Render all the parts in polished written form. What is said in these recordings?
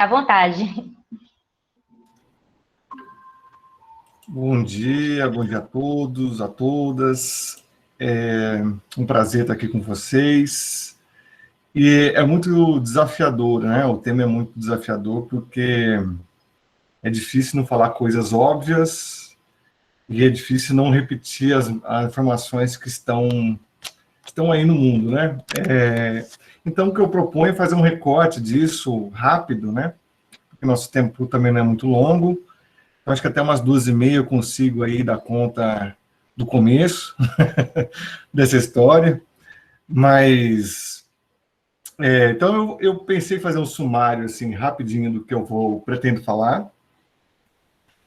Fica à vontade. Bom dia a todos, a todas. É um prazer estar aqui com vocês. E é muito desafiador, né? O tema é muito desafiador porque é difícil não falar coisas óbvias e é difícil não repetir as informações que estão aí no mundo, né? Então, o que eu proponho é fazer um recorte disso rápido, né? Porque nosso tempo também não é muito longo. Eu acho que até umas 2h30 eu consigo aí dar conta do começo dessa história. Mas, então eu pensei em fazer um sumário, assim, rapidinho do que pretendo falar.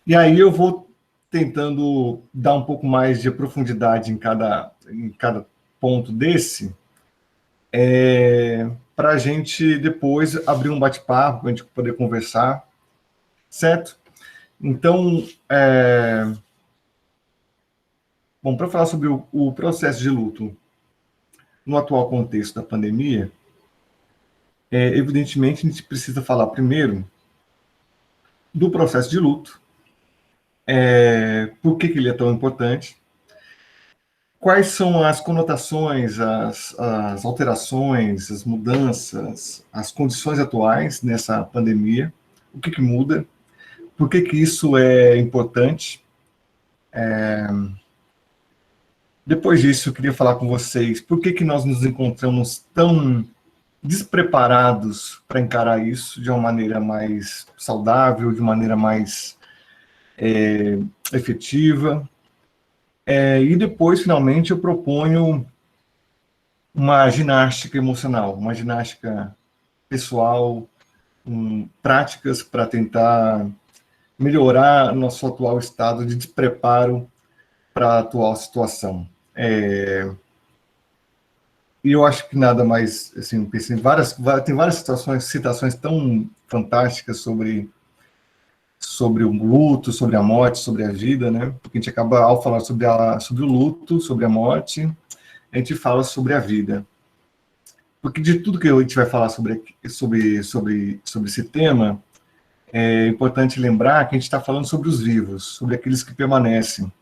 E aí eu vou tentando dar um pouco mais de profundidade em cada ponto desse, para a gente depois abrir um bate-papo, para a gente poder conversar, certo? Então, bom, para falar sobre o processo de luto no atual contexto da pandemia, evidentemente a gente precisa falar primeiro do processo de luto, por que ele é tão importante, quais são as conotações, as alterações, as mudanças, as condições atuais nessa pandemia, o que muda, por que isso é importante. Depois disso, eu queria falar com vocês por que nós nos encontramos tão despreparados para encarar isso de uma maneira mais saudável, de maneira mais efetiva. E depois, finalmente, eu proponho uma ginástica emocional, uma ginástica pessoal, práticas para tentar melhorar nosso atual estado de despreparo para a atual situação. E eu acho que nada mais, assim, pensei tem várias citações tão fantásticas sobre o luto, sobre a morte, sobre a vida, né? Porque a gente acaba, ao falar sobre o luto, sobre a morte, a gente fala sobre a vida. Porque de tudo que a gente vai falar sobre esse tema, é importante lembrar que a gente está falando sobre os vivos, sobre aqueles que permanecem.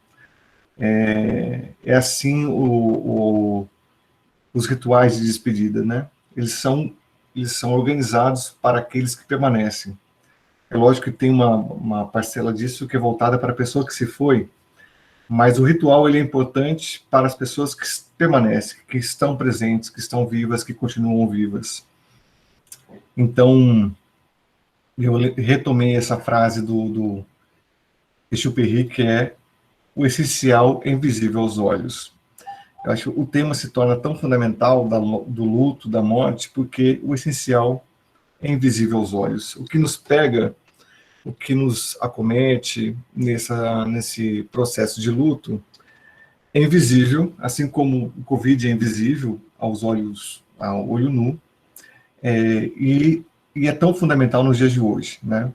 Assim os rituais de despedida, né? Eles são organizados para aqueles que permanecem. É lógico que tem uma parcela disso que é voltada para a pessoa que se foi, mas o ritual ele é importante para as pessoas que permanecem, que estão presentes, que estão vivas, que continuam vivas. Então, eu retomei essa frase do Exupéry, que é: o essencial é invisível aos olhos. Eu acho que o tema se torna tão fundamental do luto, da morte, porque o essencial é invisível aos olhos. O que nos pega, o que nos acomete nesse processo de luto é invisível, assim como o Covid é invisível aos olhos, ao olho nu, e é tão fundamental nos dias de hoje, né?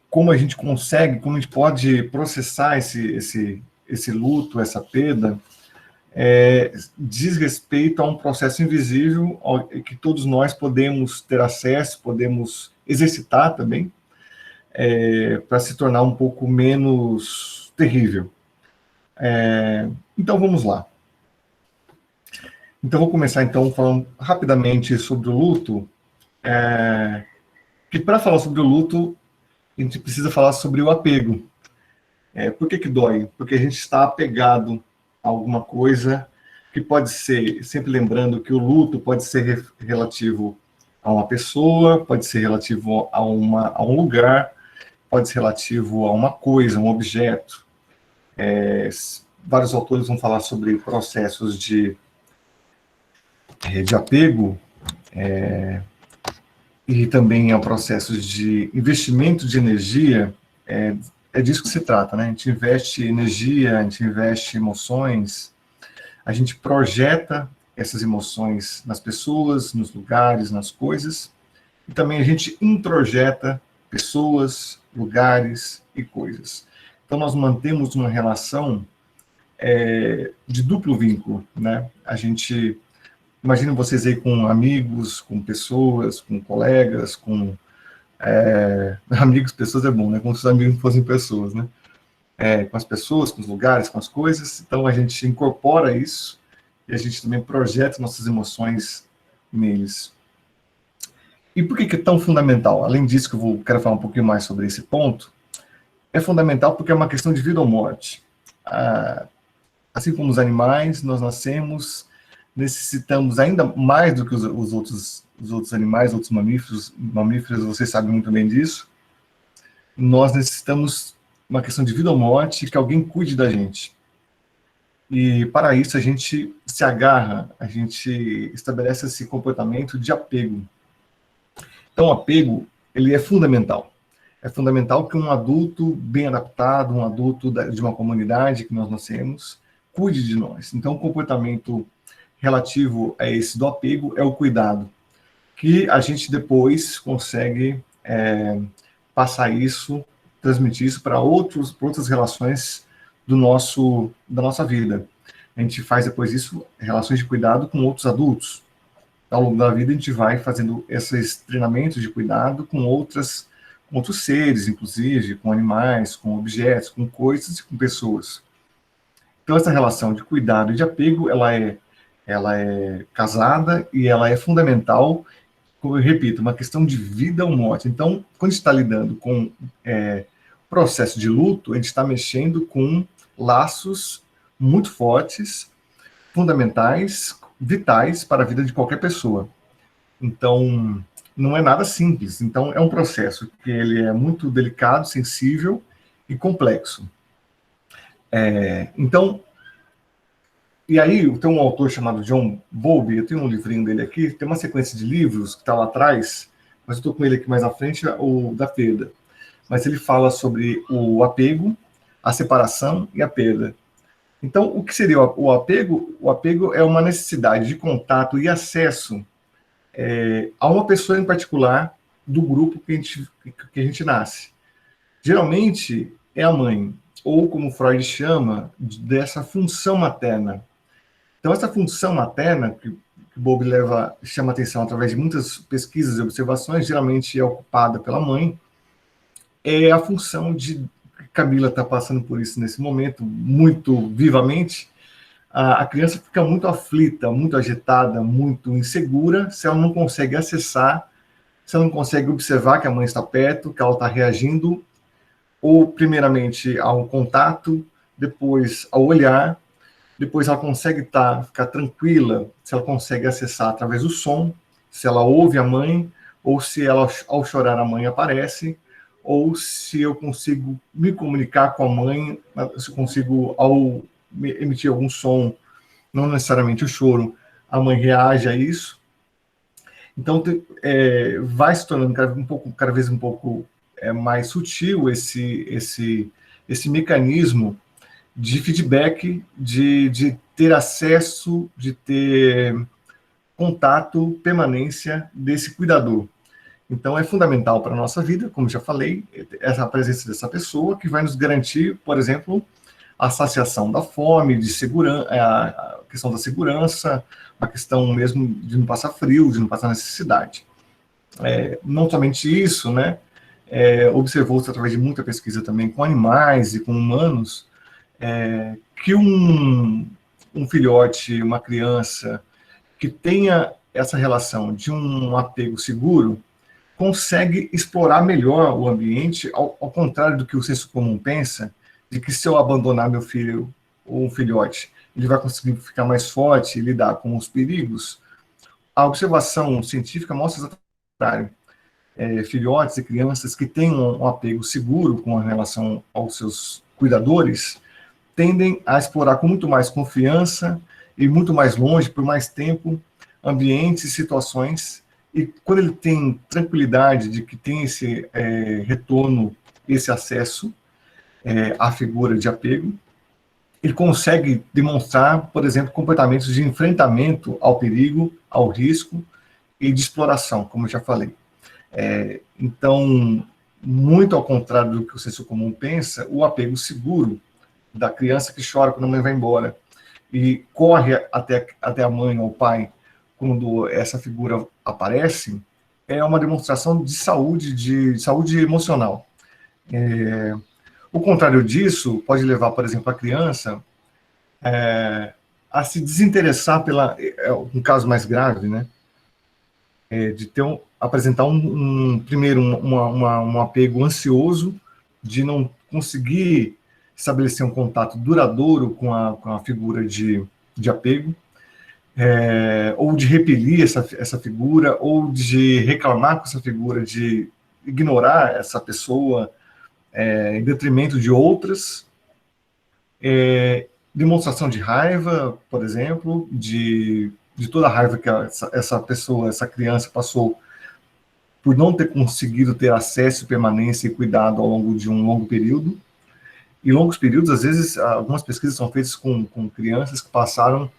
Como a gente pode processar esse luto, essa perda, diz respeito a um processo invisível que todos nós podemos ter acesso, podemos exercitar também, para se tornar um pouco menos terrível. Então vamos lá. Então vou começar então falando rapidamente sobre o luto, que para falar sobre o luto a gente precisa falar sobre o apego. Por que dói? Porque a gente está apegado a alguma coisa que pode ser, sempre lembrando que o luto pode ser relativo a uma pessoa, pode ser relativo a um lugar, pode ser relativo a uma coisa, um objeto. Vários autores vão falar sobre processos de apego, e também há processos de investimento de energia. É disso que se trata, né? A gente investe energia, a gente investe emoções, a gente projeta essas emoções nas pessoas, nos lugares, nas coisas, e também a gente introjeta pessoas, lugares e coisas. Então nós mantemos uma relação de duplo vínculo, né? A gente, imagina vocês aí com amigos, com pessoas, com colegas, com Amigos, pessoas é bom, né? Como se os amigos fossem pessoas, né? Com as pessoas, com os lugares, com as coisas. Então, a gente incorpora isso e a gente também projeta nossas emoções neles. E por que é tão fundamental? Além disso, que quero falar um pouquinho mais sobre esse ponto, é fundamental porque é uma questão de vida ou morte. Assim como os animais, nós nascemos, necessitamos ainda mais do que os outros animais, outros mamíferos, vocês sabem muito bem disso. Nós necessitamos uma questão de vida ou morte, que alguém cuide da gente. E para isso a gente se agarra, a gente estabelece esse comportamento de apego. Então, o apego, ele é fundamental. É fundamental que um adulto bem adaptado, um adulto de uma comunidade que nós nascemos, cuide de nós. Então, o comportamento relativo a esse do apego é o cuidado, que a gente depois consegue passar isso, transmitir isso para outras relações da nossa vida. A gente faz depois isso, relações de cuidado com outros adultos. Ao longo da vida, a gente vai fazendo esses treinamentos de cuidado com outros seres, inclusive, com animais, com objetos, com coisas e com pessoas. Então, essa relação de cuidado e de apego, ela é casada e ela é fundamental, como eu repito, uma questão de vida ou morte. Então, quando a gente está lidando com processo de luto, a gente está mexendo com laços muito fortes, fundamentais, vitais para a vida de qualquer pessoa. Então, não é nada simples. Então, é um processo que ele é muito delicado, sensível e complexo. Então, e aí tem um autor chamado John Bowlby, eu tenho um livrinho dele aqui, tem uma sequência de livros que está lá atrás, mas eu estou com ele aqui mais à frente, o da perda. Mas ele fala sobre o apego, a separação e a perda. Então, o que seria o apego? O apego é uma necessidade de contato e acesso a uma pessoa em particular do grupo que a gente nasce. Geralmente é a mãe, ou como Freud chama, dessa função materna. Então, essa função materna, que Bowlby chama atenção através de muitas pesquisas e observações, geralmente é ocupada pela mãe, é a função de... Camila está passando por isso nesse momento, muito vivamente. A criança fica muito aflita, muito agitada, muito insegura, se ela não consegue acessar, se ela não consegue observar que a mãe está perto, que ela está reagindo, ou primeiramente ao contato, depois ao olhar, depois ela consegue ficar tranquila, se ela consegue acessar através do som, se ela ouve a mãe, ou se ela, ao chorar, a mãe aparece, ou se eu consigo me comunicar com a mãe, se eu consigo, ao emitir algum som, não necessariamente o choro, a mãe reage a isso. Então, vai se tornando cada vez um pouco mais sutil esse mecanismo de feedback, de ter acesso, de ter contato, permanência desse cuidador. Então, é fundamental para a nossa vida, como já falei, a presença dessa pessoa que vai nos garantir, por exemplo, a saciação da fome, de segurança, a questão da segurança, a questão mesmo de não passar frio, de não passar necessidade. Não somente isso, né? Observou-se através de muita pesquisa também com animais e com humanos, que um filhote, uma criança que tenha essa relação de um apego seguro, consegue explorar melhor o ambiente, ao contrário do que o senso comum pensa, de que se eu abandonar meu filho ou um filhote, ele vai conseguir ficar mais forte e lidar com os perigos. A observação científica mostra exatamente o contrário. Filhotes e crianças que têm um apego seguro com relação aos seus cuidadores tendem a explorar com muito mais confiança e muito mais longe, por mais tempo, ambientes e situações. E quando ele tem tranquilidade de que tem esse retorno, esse acesso à figura de apego, ele consegue demonstrar, por exemplo, comportamentos de enfrentamento ao perigo, ao risco e de exploração, como eu já falei. Então, muito ao contrário do que o senso comum pensa, o apego seguro da criança que chora quando a mãe vai embora e corre até a mãe ou o pai quando essa figura aparece, é uma demonstração de saúde emocional. O contrário disso pode levar, por exemplo, a criança a se desinteressar um caso mais grave, né? De apresentar primeiro um apego ansioso, de não conseguir estabelecer um contato duradouro com a figura de apego, ou de repelir essa figura, ou de reclamar com essa figura, de ignorar essa pessoa em detrimento de outras. Demonstração de raiva, por exemplo, de toda a raiva que essa pessoa, essa criança passou por não ter conseguido ter acesso, permanência e cuidado ao longo de um longo período. E longos períodos, às vezes, algumas pesquisas são feitas com crianças que passaram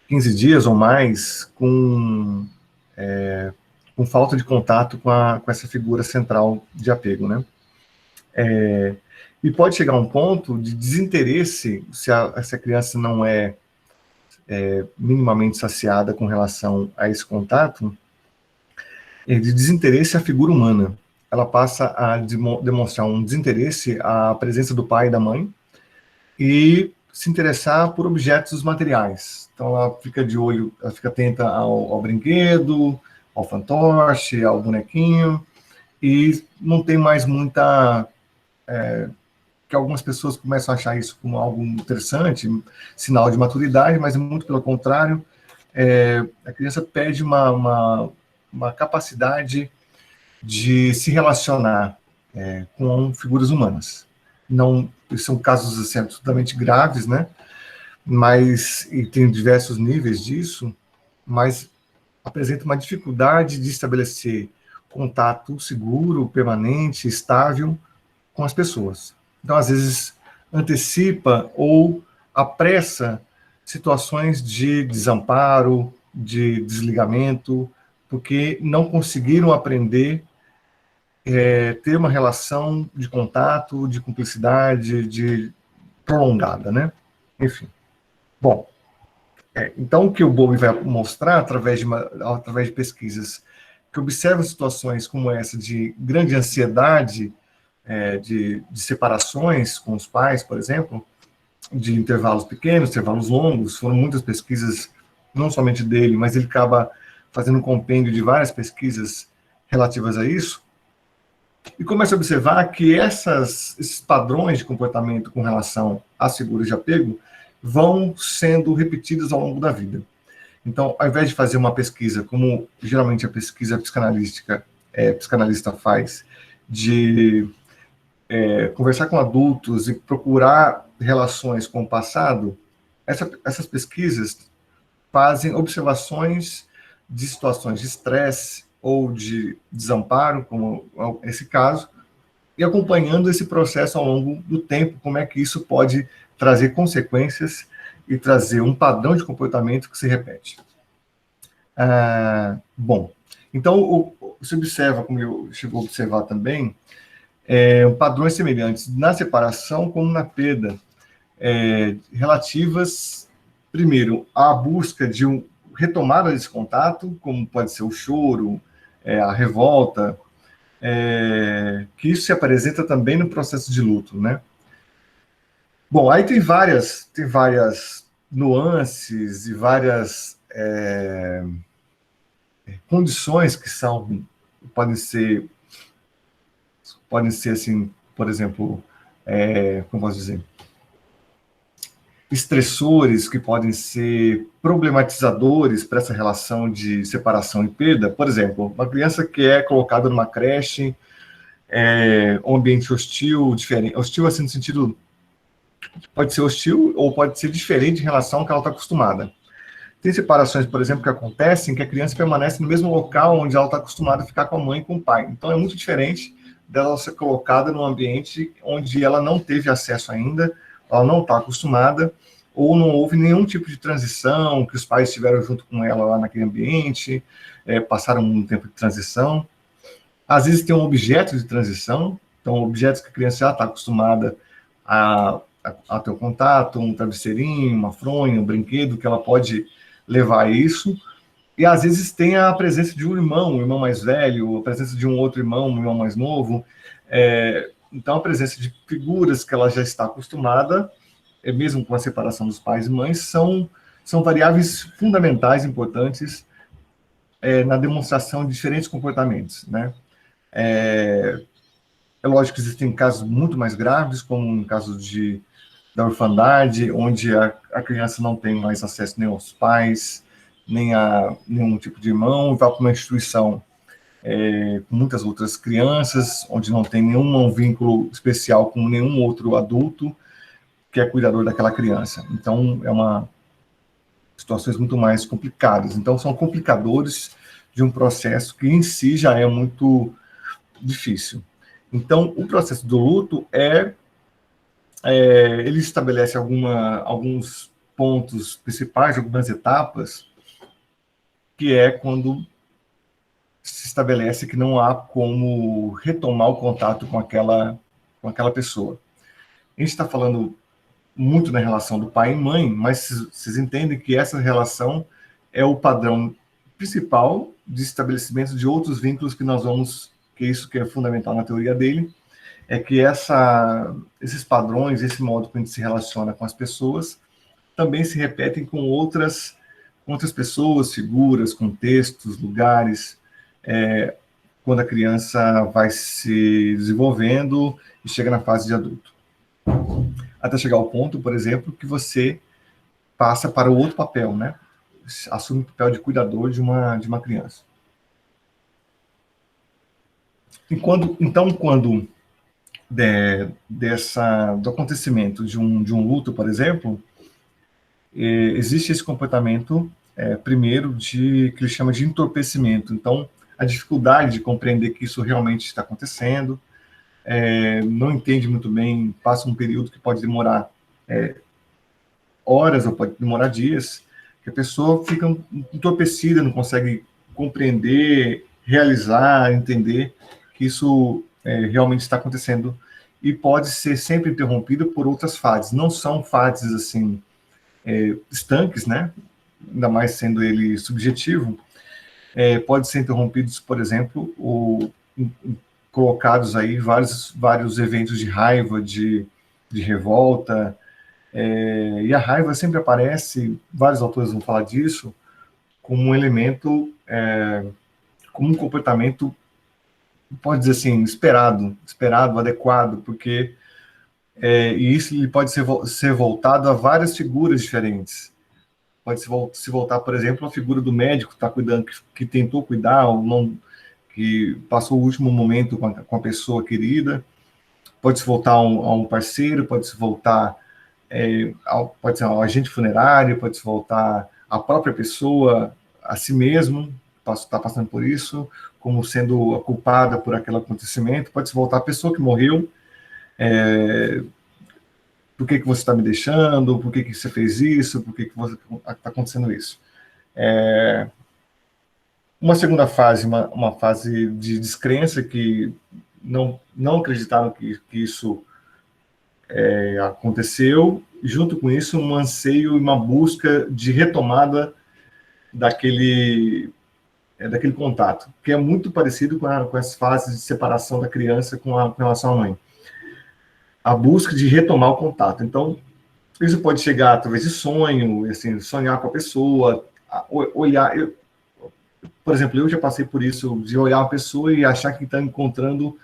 15 dias ou mais com falta de contato com essa figura central de apego, né? E pode chegar a um ponto de desinteresse, se a criança não é minimamente saciada com relação a esse contato, de desinteresse à figura humana. Ela passa a demonstrar um desinteresse à presença do pai e da mãe e se interessar por objetos materiais. Então ela fica de olho, ela fica atenta ao brinquedo, ao fantoche, ao bonequinho, e não tem mais muita... que algumas pessoas começam a achar isso como algo interessante, sinal de maturidade, mas muito pelo contrário, a criança perde uma capacidade de se relacionar com figuras humanas. Não, são casos assim, absolutamente graves, né? E tem diversos níveis disso, mas apresenta uma dificuldade de estabelecer contato seguro, permanente, estável com as pessoas. Então, às vezes, antecipa ou apressa situações de desamparo, de desligamento, porque não conseguiram aprender ter uma relação de contato, de cumplicidade, prolongada, né? Enfim. Bom, então o que o Bowlby vai mostrar através de pesquisas que observam situações como essa de grande ansiedade, de separações com os pais, por exemplo, de intervalos pequenos, intervalos longos. Foram muitas pesquisas, não somente dele, mas ele acaba fazendo um compêndio de várias pesquisas relativas a isso, e começa a observar que esses padrões de comportamento com relação às figuras de apego vão sendo repetidos ao longo da vida. Então, ao invés de fazer uma pesquisa, como geralmente a pesquisa psicanalista faz, de conversar com adultos e procurar relações com o passado, essas pesquisas fazem observações de situações de estresse ou de desamparo, como esse caso, e acompanhando esse processo ao longo do tempo, como é que isso pode trazer consequências e trazer um padrão de comportamento que se repete. Bom, então se observa, como eu chegou a observar também, padrões semelhantes na separação como na perda, relativas, primeiro, à busca de retomada desse contato, como pode ser o choro, a revolta, que isso se apresenta também no processo de luto, né? Bom, aí tem várias nuances e várias condições que podem ser assim, por exemplo, como posso dizer, estressores que podem ser problematizadores para essa relação de separação e perda. Por exemplo, uma criança que é colocada numa creche, um ambiente hostil, diferente, hostil assim no sentido, pode ser hostil ou pode ser diferente em relação ao que ela está acostumada. Tem separações, por exemplo, que acontecem que a criança permanece no mesmo local onde ela está acostumada a ficar com a mãe e com o pai. Então é muito diferente dela ser colocada num ambiente onde ela não teve acesso ainda, ela não está acostumada, ou não houve nenhum tipo de transição, que os pais estiveram junto com ela lá naquele ambiente, passaram um tempo de transição. Às vezes tem um objeto de transição, então objetos que a criança já está acostumada a ter um contato, um travesseirinho, uma fronha, um brinquedo, que ela pode levar a isso, E às vezes tem a presença de um irmão mais velho, a presença de um outro irmão, um irmão mais novo. Então, a presença de figuras que ela já está acostumada, mesmo com a separação dos pais e mães, são variáveis fundamentais, importantes, na demonstração de diferentes comportamentos, né? É lógico que existem casos muito mais graves, como no caso da orfandade, onde a criança não tem mais acesso nem aos pais, nem a nenhum tipo de irmão, vai para uma instituição com muitas outras crianças, onde não tem nenhum vínculo especial com nenhum outro adulto que é cuidador daquela criança. Então, situações muito mais complicadas. Então, são complicadores de um processo que em si já é muito difícil. Então, o processo do luto ele estabelece alguns pontos principais, algumas etapas, que é quando se estabelece que não há como retomar o contato com aquela pessoa. A gente está falando muito na relação do pai e mãe, mas vocês entendem que essa relação é o padrão principal de estabelecimento de outros vínculos que isso que é fundamental na teoria dele, é que esses padrões, esse modo que a gente se relaciona com as pessoas, também se repetem com outras pessoas, figuras, contextos, lugares, quando a criança vai se desenvolvendo e chega na fase de adulto. Até chegar ao ponto, por exemplo, que você passa para o outro papel, né? Assume o papel de cuidador de uma criança. Quando do acontecimento de um luto, por exemplo, existe esse comportamento, primeiro, que ele chama de entorpecimento. Então, a dificuldade de compreender que isso realmente está acontecendo, não entende muito bem, passa um período que pode demorar horas ou pode demorar dias, que a pessoa fica entorpecida, não consegue compreender, realizar, entender que isso realmente está acontecendo, e pode ser sempre interrompido por outras fases. Não são fases assim estanques, né? Ainda mais sendo ele subjetivo, pode ser interrompidos, por exemplo, colocados aí vários eventos de raiva, de revolta, e a raiva sempre aparece, vários autores vão falar disso, como um elemento, como um comportamento, pode dizer assim, esperado, adequado, porque e isso ele pode ser voltado a várias figuras diferentes. Pode se voltar, por exemplo, a figura do médico que está cuidando, que tentou cuidar, ou não, que passou o último momento com a pessoa querida. Pode se voltar a um parceiro, pode se voltar pode ser um agente funerário, pode se voltar à própria pessoa, a si mesmo, está passando por isso, como sendo a culpada por aquele acontecimento, pode se voltar à pessoa que morreu, por que você está me deixando, por que você fez isso, por que está acontecendo isso. Uma segunda fase, uma fase de descrença, que não acreditaram que isso aconteceu, junto com isso um anseio e uma busca de retomada daquele contato, que é muito parecido com as fases de separação da criança com relação à mãe. A busca de retomar o contato. Então, isso pode chegar através de sonho, assim, sonhar com a pessoa, olhar. Por exemplo, eu já passei por isso, de olhar uma pessoa e achar que está encontrando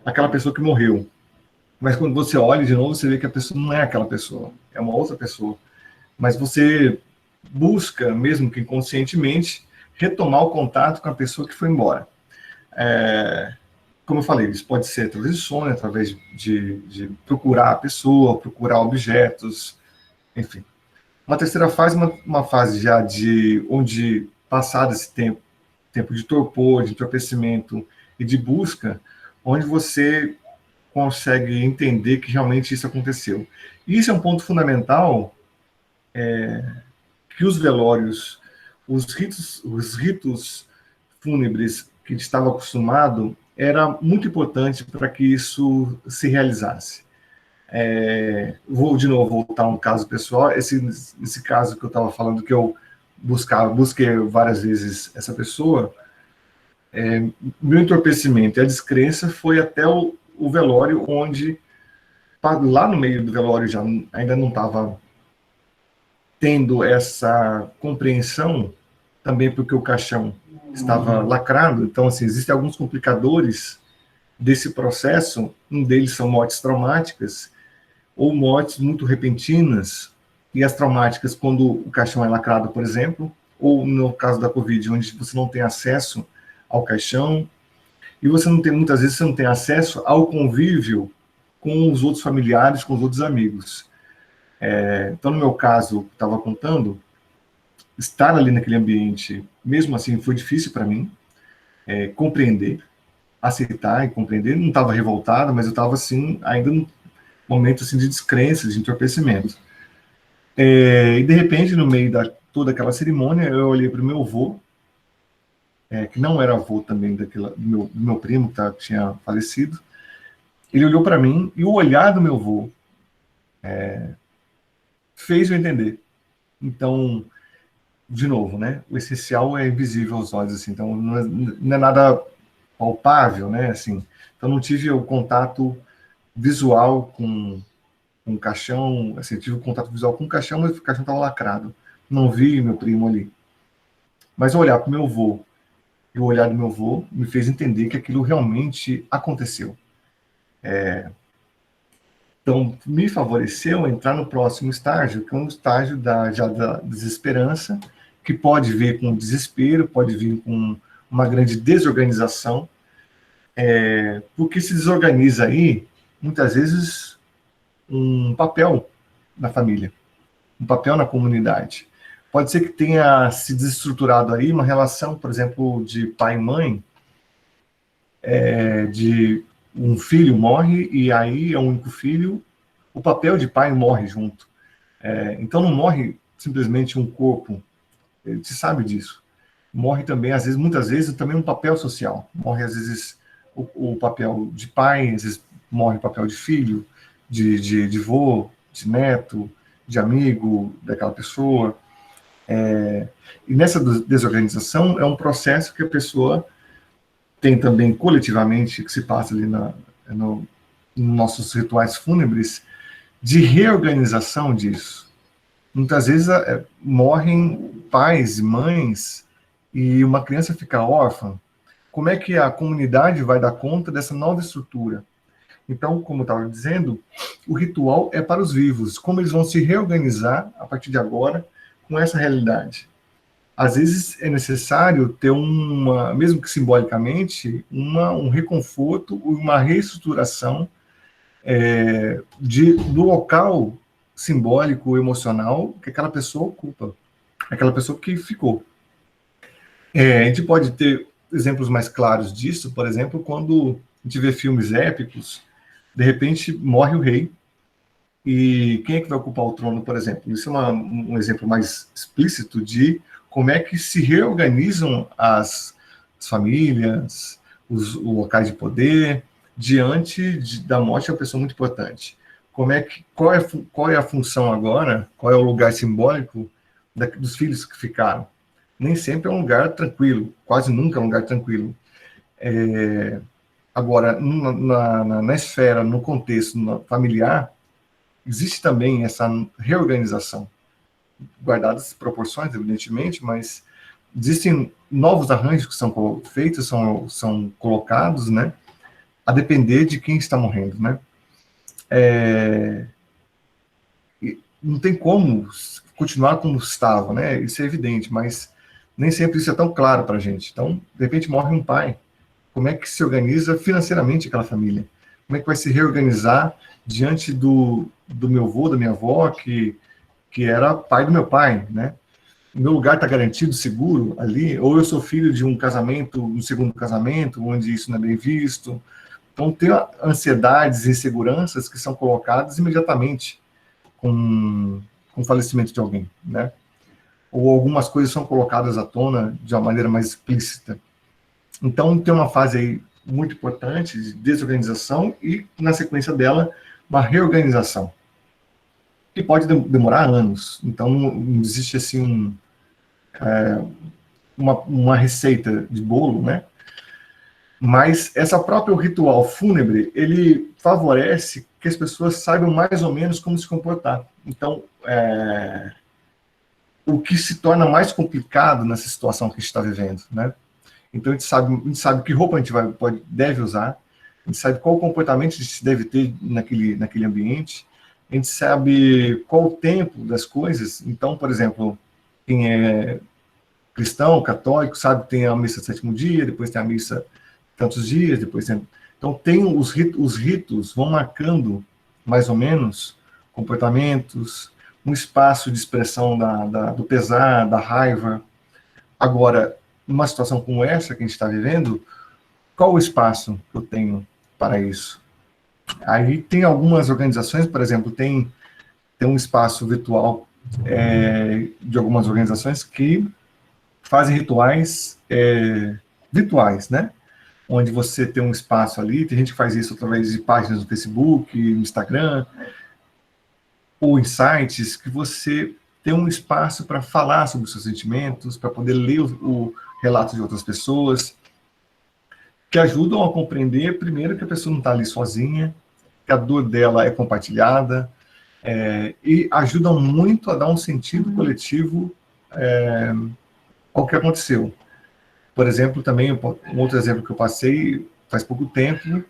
aquela pessoa que morreu. Mas quando você olha de novo, você vê que a pessoa não é aquela pessoa, é uma outra pessoa. Mas você busca, mesmo que inconscientemente, retomar o contato com a pessoa que foi embora. Como eu falei, isso pode ser através de sonho, através de procurar a pessoa, procurar objetos, enfim. Uma terceira fase, uma fase já onde, passado esse tempo de torpor, de entorpecimento e de busca, onde você consegue entender que realmente isso aconteceu. E isso é um ponto fundamental, que os velórios, os ritos fúnebres que estava acostumado, era muito importante para que isso se realizasse. Vou de novo voltar a um caso pessoal, esse caso que eu estava falando, que eu busquei várias vezes essa pessoa, meu entorpecimento e a descrença foi até o velório, onde lá no meio do velório já ainda não estava tendo essa compreensão, também porque o caixão estava lacrado. Então, assim, existem alguns complicadores desse processo. Um deles são mortes traumáticas ou mortes muito repentinas, e as traumáticas quando o caixão é lacrado, por exemplo, ou no caso da Covid, onde você não tem acesso ao caixão, e você não tem, muitas vezes, você não tem acesso ao convívio com os outros familiares, com os outros amigos. Então, no meu caso, estava contando, estar ali naquele ambiente, mesmo assim, foi difícil para mim, compreender, aceitar e compreender. Não estava revoltado, mas eu estava, assim, ainda num momento assim, de descrença, de entorpecimento. E, de repente, no meio da toda aquela cerimônia, eu olhei para o meu avô, que não era avô também do meu primo, que tinha falecido. Ele olhou para mim, e o olhar do meu avô fez eu entender. Então, de novo, né? O essencial é invisível aos olhos, assim. Então, não é nada palpável, né? Assim, então, não tive o contato visual com o caixão, assim, tive o contato visual com o caixão, mas o caixão estava lacrado. Não vi meu primo ali. Mas olhar para o meu avô e o olhar do meu avô me fez entender que aquilo realmente aconteceu. Então, me favoreceu entrar no próximo estágio, que é um estágio já da desesperança, que pode vir com desespero, pode vir com uma grande desorganização, porque se desorganiza aí, muitas vezes, um papel na família, um papel na comunidade. Pode ser que tenha se desestruturado aí uma relação, por exemplo, de pai e mãe, de um filho morre e aí é o único filho, o papel de pai morre junto. Então não morre simplesmente um corpo, se sabe disso. Morre também, às vezes, muitas vezes, também um papel social. Morre, às vezes, o papel de pai, às vezes morre o papel de filho, de vô, de neto, de amigo daquela pessoa. E nessa desorganização é um processo que a pessoa tem também coletivamente, que se passa ali nos nossos rituais fúnebres, de reorganização disso. Muitas vezes morrem pais e mães e uma criança fica órfã. Como é que a comunidade vai dar conta dessa nova estrutura? Então, como eu estava dizendo, o ritual é para os vivos, como eles vão se reorganizar a partir de agora com essa realidade. Às vezes é necessário ter mesmo que simbolicamente, um reconforto, uma reestruturação do local simbólico, emocional que aquela pessoa ocupa, aquela pessoa que ficou. A gente pode ter exemplos mais claros disso, por exemplo, quando a gente vê filmes épicos, de repente morre o rei, e quem é que vai ocupar o trono, por exemplo? Isso é um exemplo mais explícito de como é que se reorganizam as famílias, os locais de poder, diante da morte de uma pessoa muito importante. Qual é a função agora, qual é o lugar simbólico dos filhos que ficaram? Nem sempre é um lugar tranquilo, quase nunca é um lugar tranquilo. Agora, na esfera, no contexto familiar, existe também essa reorganização, guardadas as proporções, evidentemente, mas existem novos arranjos que são feitos, são colocados, né, a depender de quem está morrendo, né. Não tem como continuar como estava, né, isso é evidente, mas nem sempre isso é tão claro para a gente. Então, de repente, morre um pai. Como é que se organiza financeiramente aquela família? Como é que vai se reorganizar diante do meu avô, da minha avó, que era pai do meu pai, né? O meu lugar está garantido, seguro ali? Ou eu sou filho de um casamento, um segundo casamento, onde isso não é bem visto? Então, tem ansiedades e inseguranças que são colocadas imediatamente com o falecimento de alguém, né? Ou algumas coisas são colocadas à tona de uma maneira mais explícita. Então, tem uma fase aí muito importante de desorganização e, na sequência dela, uma reorganização, que pode demorar anos. Então, não existe assim uma receita de bolo, né? Mas essa própria ritual fúnebre, ele favorece que as pessoas saibam mais ou menos como se comportar. Então, o que se torna mais complicado nessa situação que a gente está vivendo, né? Então, a gente sabe que roupa a gente deve usar, a gente sabe qual o comportamento que se deve ter naquele ambiente, a gente sabe qual o tempo das coisas. Então, por exemplo, quem é cristão, católico, sabe que tem a missa do sétimo dia, depois tem a missa tantos dias, depois tem... Então, tem os ritos vão marcando, mais ou menos, comportamentos, um espaço de expressão do pesar, da raiva. Agora, numa situação como essa que a gente está vivendo, qual o espaço que eu tenho para isso? Aí tem algumas organizações, por exemplo, tem um espaço virtual de algumas organizações que fazem rituais virtuais, né? Onde você tem um espaço ali, tem gente que faz isso através de páginas no Facebook, no Instagram, ou em sites, que você tem um espaço para falar sobre os seus sentimentos, para poder ler o relato de outras pessoas, que ajudam a compreender, primeiro, que a pessoa não está ali sozinha, que a dor dela é compartilhada, e ajudam muito a dar um sentido coletivo ao que aconteceu. Por exemplo, também, um outro exemplo que eu passei faz pouco tempo,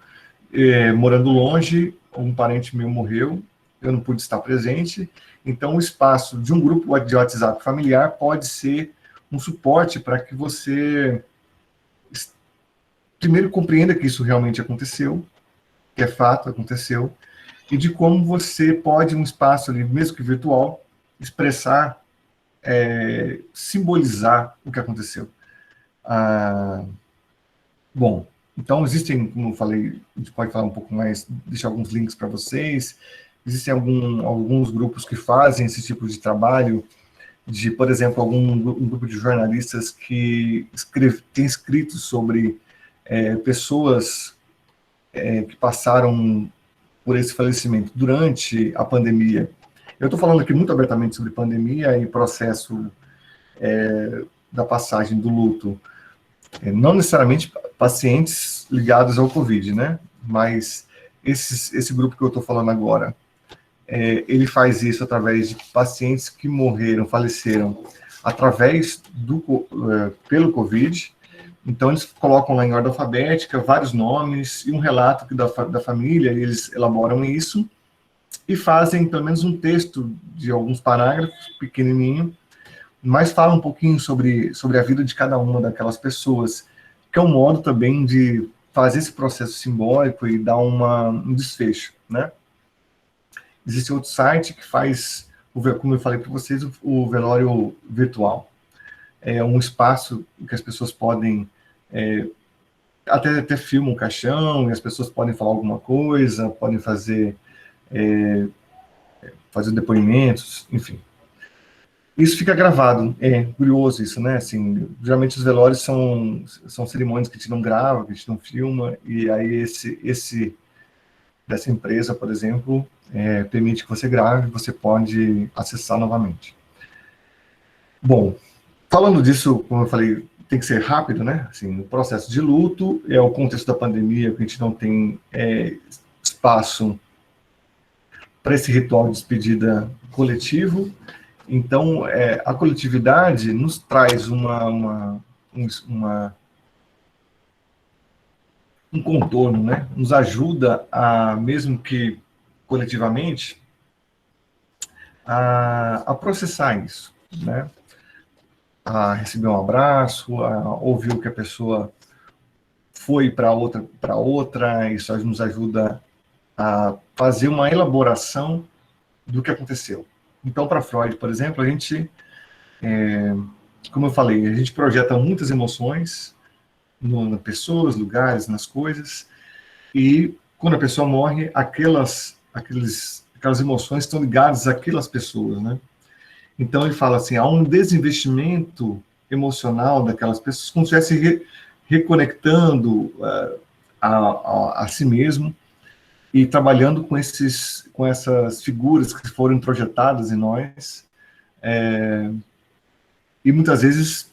morando longe, um parente meu morreu, eu não pude estar presente, então o espaço de um grupo de WhatsApp familiar pode ser um suporte para que você, primeiro, compreenda que isso realmente aconteceu, que é fato, aconteceu, e de como você pode, um espaço ali, mesmo que virtual, expressar, simbolizar o que aconteceu. Bom, então existem, como eu falei, a gente pode falar um pouco mais, deixar alguns links para vocês. Existem alguns grupos que fazem esse tipo de trabalho, por exemplo, um grupo de jornalistas que tem escrito sobre pessoas que passaram por esse falecimento durante a pandemia. Eu estou falando aqui muito abertamente sobre pandemia e processo da passagem do luto. Não necessariamente pacientes ligados ao Covid, né? Mas esse grupo que eu estou falando agora, ele faz isso através de pacientes que faleceram pelo Covid. Então, eles colocam lá em ordem alfabética vários nomes e um relato da família, eles elaboram isso e fazem pelo menos um texto de alguns parágrafos, pequenininho, mas fala um pouquinho sobre a vida de cada uma daquelas pessoas, que é um modo também de fazer esse processo simbólico e dar um desfecho, né? Existe outro site que faz, como eu falei para vocês, o velório virtual. É um espaço que as pessoas podem, até filmam um caixão, e as pessoas podem falar alguma coisa, podem fazer depoimentos, enfim. Isso fica gravado, é curioso isso, né? Assim, geralmente os velórios são cerimônias que a gente não grava, que a gente não filma, e aí dessa empresa, por exemplo, permite que você grave, você pode acessar novamente. Bom, falando disso, como eu falei, tem que ser rápido, né? Assim, o processo de luto é o contexto da pandemia, que a gente não tem espaço para esse ritual de despedida coletivo. Então, a coletividade nos traz um contorno, né? Nos ajuda mesmo que coletivamente, a processar isso, né? A receber um abraço, a ouvir o que a pessoa foi para outra, isso nos ajuda a fazer uma elaboração do que aconteceu. Então, para Freud, por exemplo, a gente, como eu falei, a gente projeta muitas emoções nas pessoas, lugares, nas coisas, e quando a pessoa morre, aquelas emoções estão ligadas àquelas pessoas, né? Então ele fala assim, há um desinvestimento emocional daquelas pessoas, como se estivesse reconectando a si mesmo e trabalhando com essas figuras que foram projetadas em nós, e muitas vezes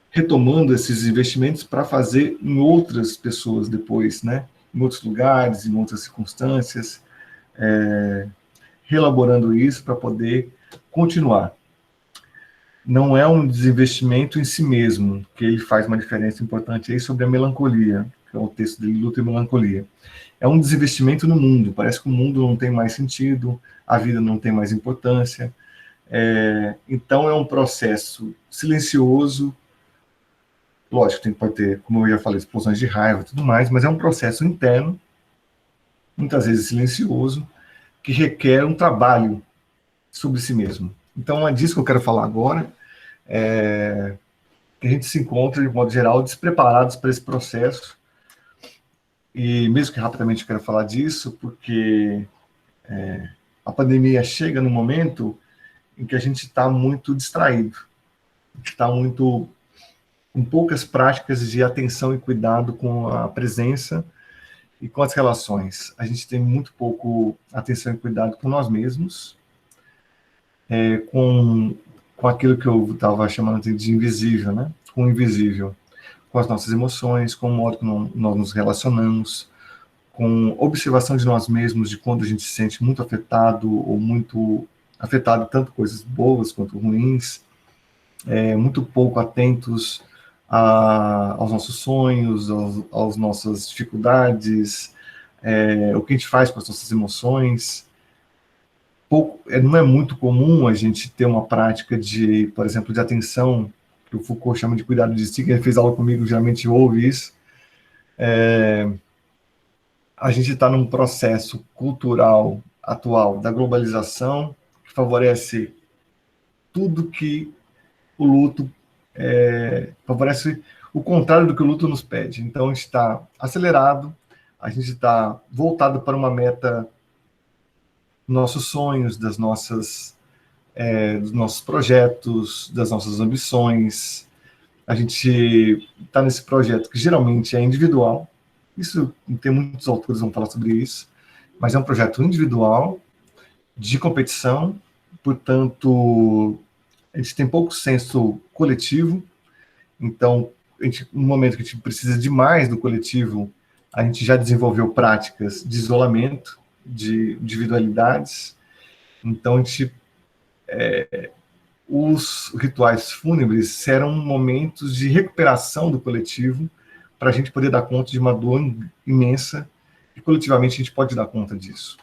retomando esses investimentos para fazer em outras pessoas depois, né? Em outros lugares, em outras circunstâncias, reelaborando isso para poder continuar. Não é um desinvestimento em si mesmo, que ele faz uma diferença importante aí sobre a melancolia, que é o texto dele, Luta e Melancolia. É um desinvestimento no mundo, parece que o mundo não tem mais sentido, a vida não tem mais importância. Então é um processo silencioso, lógico, pode ter, como eu já falei, explosões de raiva e tudo mais, mas é um processo interno, muitas vezes silencioso, que requer um trabalho sobre si mesmo. Então é disso que eu quero falar agora, que a gente se encontra, de modo geral, despreparados para esse processo, e mesmo que rapidamente eu quero falar disso, porque a pandemia chega no momento em que a gente está muito distraído, está muito com poucas práticas de atenção e cuidado com a presença e com as relações. A gente tem muito pouco atenção e cuidado com nós mesmos, com aquilo que eu estava chamando de invisível, né? Com o invisível, com as nossas emoções, com o modo que nós nos relacionamos, com observação de nós mesmos, de quando a gente se sente muito afetado ou muito afetado, tanto coisas boas quanto ruins, muito pouco atentos aos nossos sonhos, às nossas dificuldades, o que a gente faz com as nossas emoções. Não é muito comum a gente ter uma prática de, por exemplo, de atenção, que o Foucault chama de cuidado de si, quem fez aula comigo geralmente ouve isso. A gente está num processo cultural atual da globalização que favorece tudo que o luto favorece o contrário do que o luto nos pede. Então, a gente está acelerado, a gente está voltado para uma meta, nossos sonhos, dos nossos projetos, das nossas ambições. A gente está nesse projeto que geralmente é individual. Isso, tem muitos autores que vão falar sobre isso, mas é um projeto individual, de competição, portanto, a gente tem pouco senso coletivo. Então, no momento que a gente precisa de mais do coletivo, a gente já desenvolveu práticas de isolamento, de individualidades. Então, os rituais fúnebres eram momentos de recuperação do coletivo para a gente poder dar conta de uma dor imensa, e coletivamente a gente pode dar conta disso.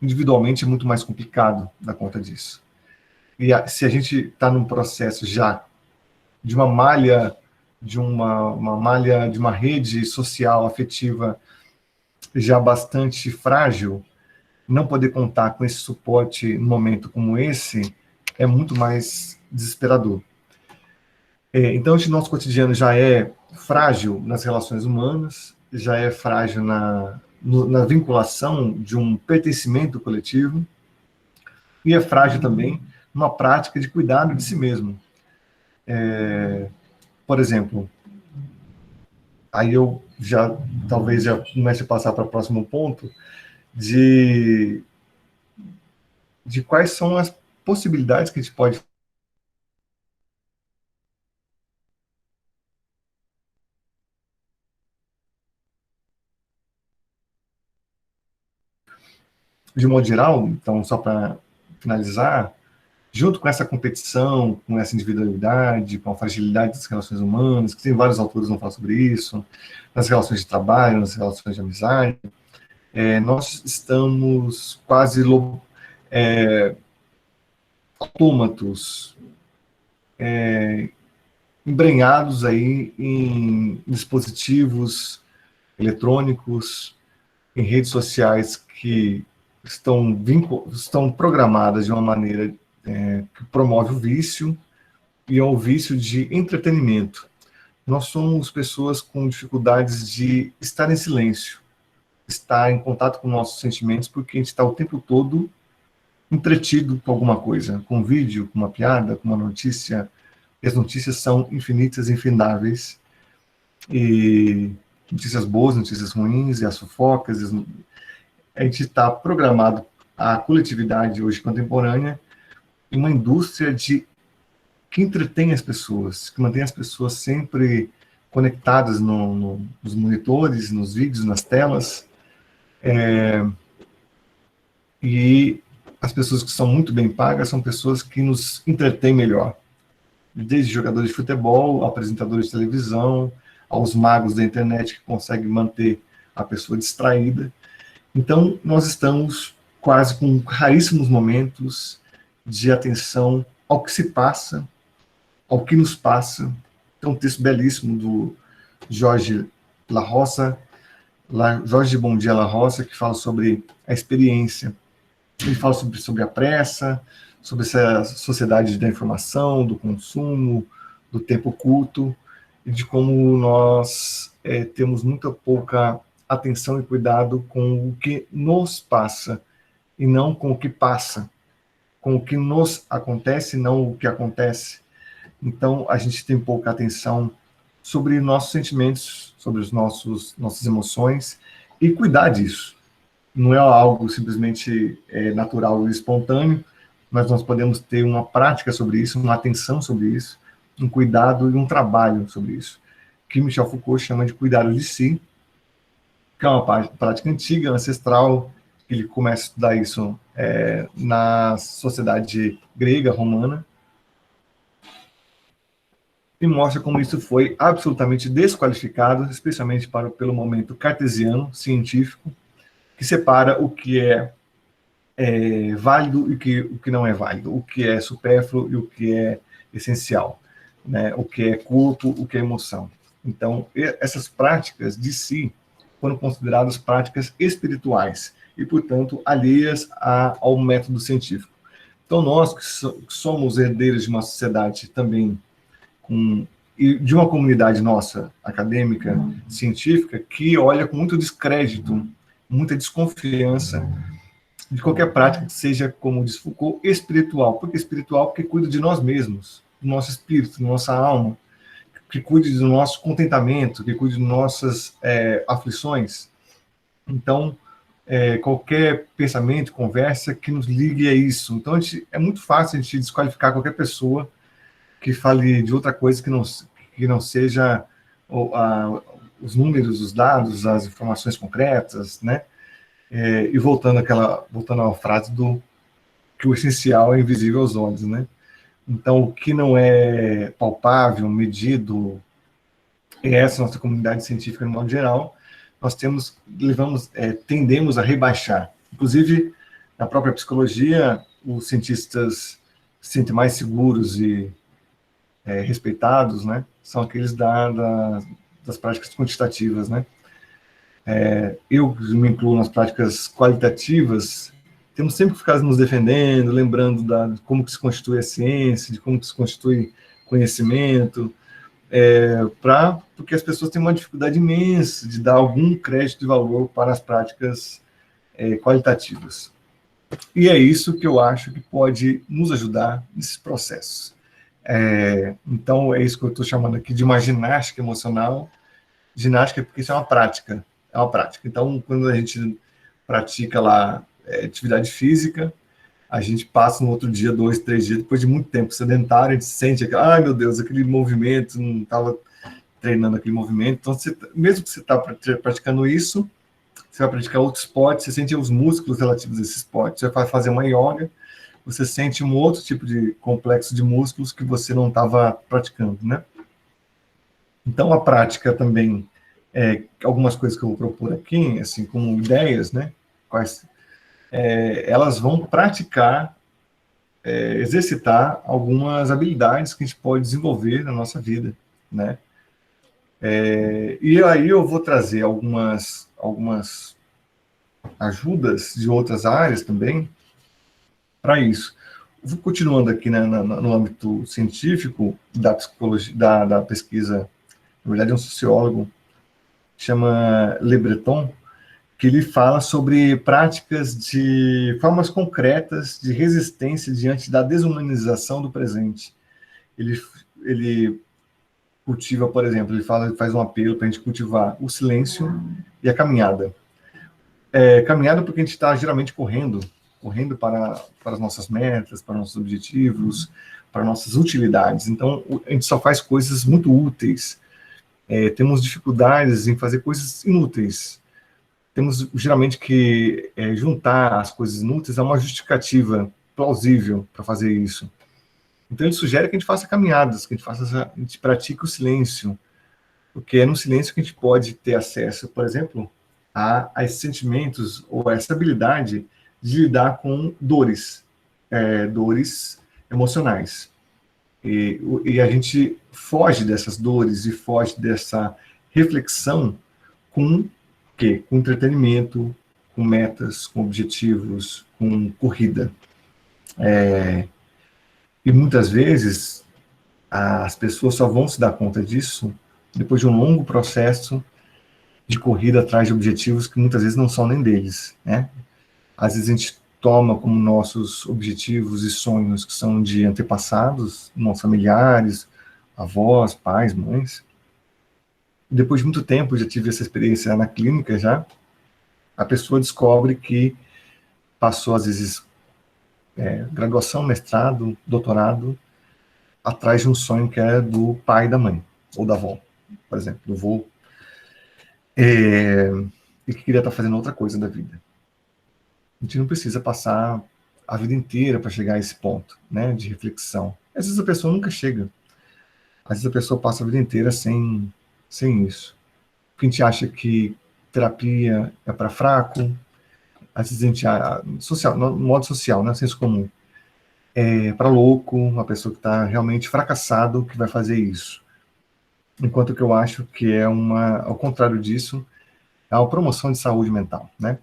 Individualmente é muito mais complicado dar conta disso. E se a gente está num processo já de uma malha, de uma rede social afetiva já bastante frágil, não poder contar com esse suporte num momento como esse é muito mais desesperador. Então, o nosso cotidiano já é frágil nas relações humanas, já é frágil na vinculação de um pertencimento coletivo, e é frágil também numa prática de cuidado de si mesmo. Por exemplo, aí eu talvez já comece a passar para o próximo ponto, de quais são as possibilidades que a gente pode, de modo geral. Então, só para finalizar, junto com essa competição, com essa individualidade, com a fragilidade das relações humanas, que tem vários autores que vão falar sobre isso, nas relações de trabalho, nas relações de amizade, nós estamos quase autômatos, embrenhados aí em dispositivos eletrônicos, em redes sociais que estão programadas de uma maneira que promove o vício, e é o vício de entretenimento. Nós somos pessoas com dificuldades de estar em silêncio, estar em contato com nossos sentimentos, porque a gente está o tempo todo entretido com alguma coisa, com um vídeo, com uma piada, com uma notícia. E as notícias são infinitas, infindáveis, e notícias boas, notícias ruins, e as fofocas. A gente está programado, a coletividade hoje contemporânea uma indústria que entretém as pessoas, que mantém as pessoas sempre conectadas nos monitores, nos vídeos, nas telas, e as pessoas que são muito bem pagas são pessoas que nos entretêm melhor, desde jogadores de futebol, apresentadores de televisão, aos magos da internet que conseguem manter a pessoa distraída. Então, nós estamos quase com raríssimos momentos de atenção ao que se passa, ao que nos passa. Tem um texto belíssimo do Jorge La Roça, Jorge Bom Dia La Roça, que fala sobre a experiência. Ele fala sobre a pressa, sobre essa sociedade da informação, do consumo, do tempo curto, e de como nós temos muito pouca atenção e cuidado com o que nos passa, e não com o que passa, com o que nos acontece, não o que acontece. Então, a gente tem pouca atenção sobre nossos sentimentos, sobre os nossas emoções, e cuidar disso. Não é algo simplesmente natural e espontâneo, mas nós podemos ter uma prática sobre isso, uma atenção sobre isso, um cuidado e um trabalho sobre isso, que Michel Foucault chama de cuidado de si, que é uma prática antiga, ancestral. Ele começa a estudar isso na sociedade grega, romana, e mostra como isso foi absolutamente desqualificado, especialmente pelo momento cartesiano, científico, que separa o que é válido e o que não é válido, o que é supérfluo e o que é essencial, né? O que é corpo, o que é emoção. Então, essas práticas de si foram consideradas práticas espirituais e, portanto, alheias ao método científico. Então, nós que somos herdeiros de uma sociedade também e de uma comunidade nossa, acadêmica, científica, que olha com muito descrédito, muita desconfiança de qualquer prática que seja, como diz Foucault, espiritual. Por que espiritual? Porque cuida de nós mesmos, do nosso espírito, da nossa alma, que cuide do nosso contentamento, que cuide de nossas aflições. Então, qualquer pensamento, conversa que nos ligue a isso. Então, é muito fácil a gente desqualificar qualquer pessoa que fale de outra coisa que não seja os números, os dados, as informações concretas, né? E voltando à frase que o essencial é invisível aos olhos, né? Então, o que não é palpável, medido, essa nossa comunidade científica, no modo geral, nós tendemos a rebaixar. Inclusive, na própria psicologia, os cientistas se sentem mais seguros e respeitados, né? São aqueles das práticas quantitativas, né? Eu me incluo nas práticas qualitativas. Temos sempre que ficar nos defendendo, lembrando de como que se constitui a ciência, de como que se constitui conhecimento, porque as pessoas têm uma dificuldade imensa de dar algum crédito de valor para as práticas qualitativas. E é isso que eu acho que pode nos ajudar nesses processos. Então, é isso que eu estou chamando aqui de uma ginástica emocional. Ginástica porque isso é uma prática. É uma prática. Então, quando a gente pratica lá atividade física, a gente passa no outro dia, 2, 3 dias, depois de muito tempo sedentário, a gente sente ai meu Deus, aquele movimento, não estava treinando aquele movimento. Então, mesmo que você está praticando isso, você vai praticar outro esporte, você sente os músculos relativos a esse esporte. Você vai fazer uma yoga, você sente um outro tipo de complexo de músculos que você não estava praticando, né? Então, a prática também, algumas coisas que eu vou propor aqui, assim, como ideias, né? Elas vão praticar, exercitar algumas habilidades que a gente pode desenvolver na nossa vida, né? E aí eu vou trazer algumas ajudas de outras áreas também para isso. Vou continuando aqui, né, no âmbito científico da psicologia, da pesquisa. Na verdade, é um sociólogo, chama Le Breton, que ele fala sobre práticas de formas concretas de resistência diante da desumanização do presente. Ele cultiva, por exemplo, ele faz um apelo para a gente cultivar o silêncio e a caminhada. Caminhada porque a gente está geralmente correndo, correndo para as nossas metas, para nossos objetivos, para nossas utilidades. Então, a gente só faz coisas muito úteis. Temos dificuldades em fazer coisas inúteis. Temos, geralmente, que juntar as coisas inúteis a uma justificativa plausível para fazer isso. Então, ele sugere que a gente faça caminhadas, que a gente pratique o silêncio, porque é no silêncio que a gente pode ter acesso, por exemplo, a esses sentimentos ou a essa habilidade de lidar com dores, dores emocionais. E a gente foge dessas dores e foge dessa reflexão com o quê? Com entretenimento, com metas, com objetivos, com corrida. E muitas vezes as pessoas só vão se dar conta disso depois de um longo processo de corrida atrás de objetivos que muitas vezes não são nem deles, né? Às vezes a gente toma como nossos objetivos e sonhos que são de antepassados, nossos familiares, avós, pais, mães. Depois de muito tempo, já tive essa experiência na clínica já, a pessoa descobre que passou, às vezes, graduação, mestrado, doutorado, atrás de um sonho que é do pai e da mãe, ou da avó, por exemplo, do avô, e que queria estar fazendo outra coisa da vida. A gente não precisa passar a vida inteira para chegar a esse ponto, né, de reflexão. Às vezes a pessoa nunca chega. Às vezes a pessoa passa a vida inteira sem isso. Porque a gente acha que terapia é para fraco, às vezes a gente, no modo social, né, senso comum, é para louco, uma pessoa que está realmente fracassado que vai fazer isso. Enquanto que eu acho que ao contrário disso, é uma promoção de saúde mental, né?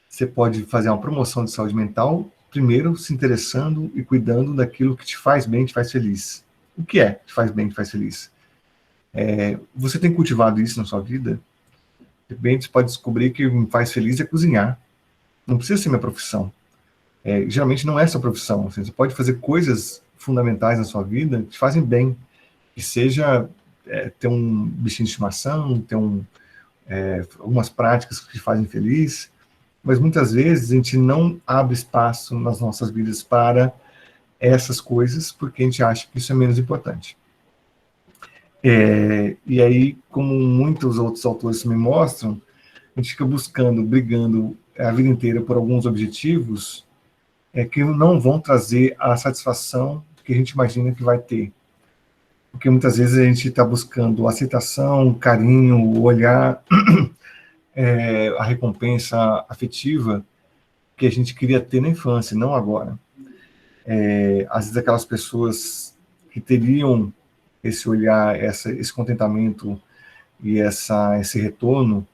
Você pode fazer uma promoção de saúde mental, primeiro se interessando e cuidando daquilo que te faz bem, te faz feliz. O que te faz bem, te faz feliz? Você tem cultivado isso na sua vida? De repente, você pode descobrir que o que me faz feliz é cozinhar. Não precisa ser minha profissão. Geralmente não é sua profissão. Você pode fazer coisas fundamentais na sua vida que te fazem bem. Que seja ter um bichinho de estimação, ter algumas práticas que te fazem feliz, mas muitas vezes a gente não abre espaço nas nossas vidas para essas coisas porque a gente acha que isso é menos importante. E aí, como muitos outros autores me mostram, a gente fica brigando a vida inteira por alguns objetivos que não vão trazer a satisfação que a gente imagina que vai ter. Porque muitas vezes a gente está buscando aceitação, carinho, o olhar, a recompensa afetiva que a gente queria ter na infância, não agora. Às vezes aquelas pessoas que teriam esse olhar, esse contentamento e esse retorno,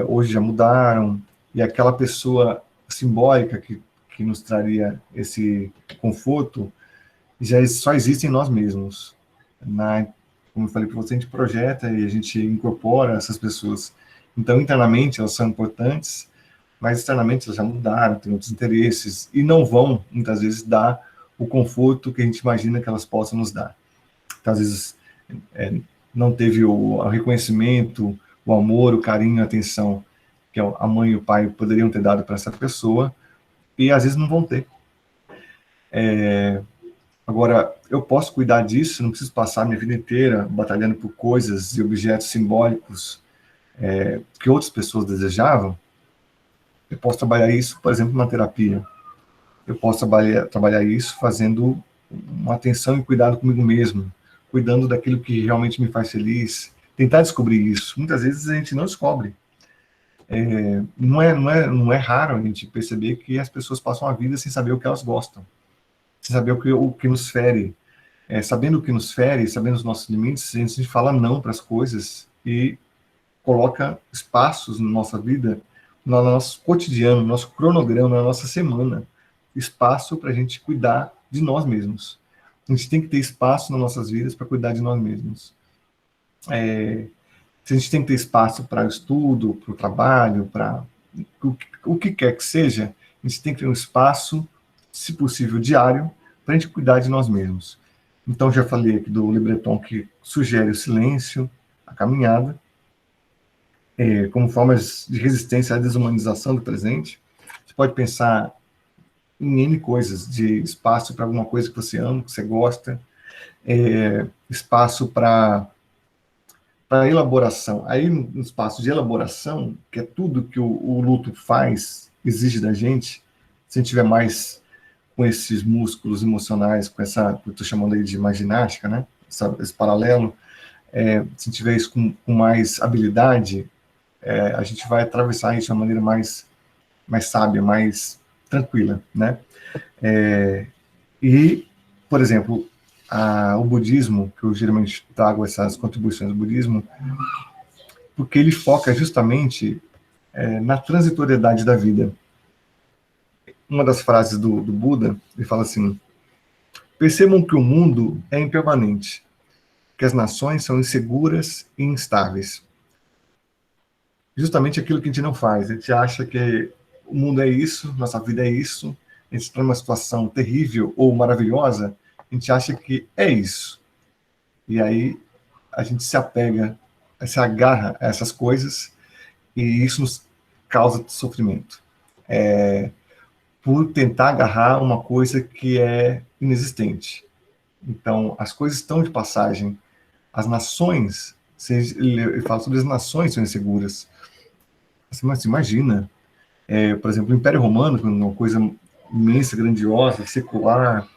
hoje já mudaram, e aquela pessoa simbólica que nos traria esse conforto, já só existe em nós mesmos. Como eu falei para você, a gente projeta e a gente incorpora essas pessoas. Então, internamente, elas são importantes, mas externamente elas já mudaram, têm outros interesses, e não vão, muitas vezes, dar o conforto que a gente imagina que elas possam nos dar. Então, às vezes, não teve o reconhecimento, o amor, o carinho, a atenção que a mãe e o pai poderiam ter dado para essa pessoa, e às vezes não vão ter. Agora, eu posso cuidar disso, não preciso passar a minha vida inteira batalhando por coisas e objetos simbólicos que outras pessoas desejavam. Eu posso trabalhar isso, por exemplo, na terapia. Eu posso trabalhar isso fazendo uma atenção e cuidado comigo mesmo, cuidando daquilo que realmente me faz feliz, tentar descobrir isso. Muitas vezes a gente não descobre. Não é raro a gente perceber que as pessoas passam a vida sem saber o que elas gostam, sem saber o que nos fere. Sabendo o que nos fere, sabendo os nossos limites, a gente fala não para as coisas e coloca espaços na nossa vida, no nosso cotidiano, no nosso cronograma, na nossa semana, espaço para a gente cuidar de nós mesmos. A gente tem que ter espaço nas nossas vidas para cuidar de nós mesmos. Se a gente tem que ter espaço para o estudo, para o trabalho, para o que quer que seja, a gente tem que ter um espaço, se possível, diário, para a gente cuidar de nós mesmos. Então, já falei aqui do Le Breton, que sugere o silêncio, a caminhada, como formas de resistência à desumanização do presente. Você pode pensar em N coisas, de espaço para alguma coisa que você ama, que você gosta, espaço para elaboração. Aí, no espaço de elaboração, que é tudo que o luto faz, exige da gente, se a gente tiver mais com esses músculos emocionais, com essa, que eu estou chamando aí de uma ginástica, né? Esse paralelo, se tiver isso com mais habilidade, a gente vai atravessar isso de uma maneira mais sábia, mais tranquila, né? E, por exemplo, o budismo, que eu geralmente trago essas contribuições do budismo, porque ele foca justamente na transitoriedade da vida. Uma das frases do Buda, ele fala assim: percebam que o mundo é impermanente, que as nações são inseguras e instáveis. Justamente aquilo que a gente não faz. A gente acha que o mundo é isso, nossa vida é isso, a gente está numa situação terrível ou maravilhosa, a gente acha que é isso. E aí a gente se apega, se agarra a essas coisas e isso nos causa sofrimento. Por tentar agarrar uma coisa que é inexistente. Então, as coisas estão de passagem. As nações, ele fala sobre as nações são inseguras. Você imagina, por exemplo, o Império Romano, que é uma coisa imensa, grandiosa, secular,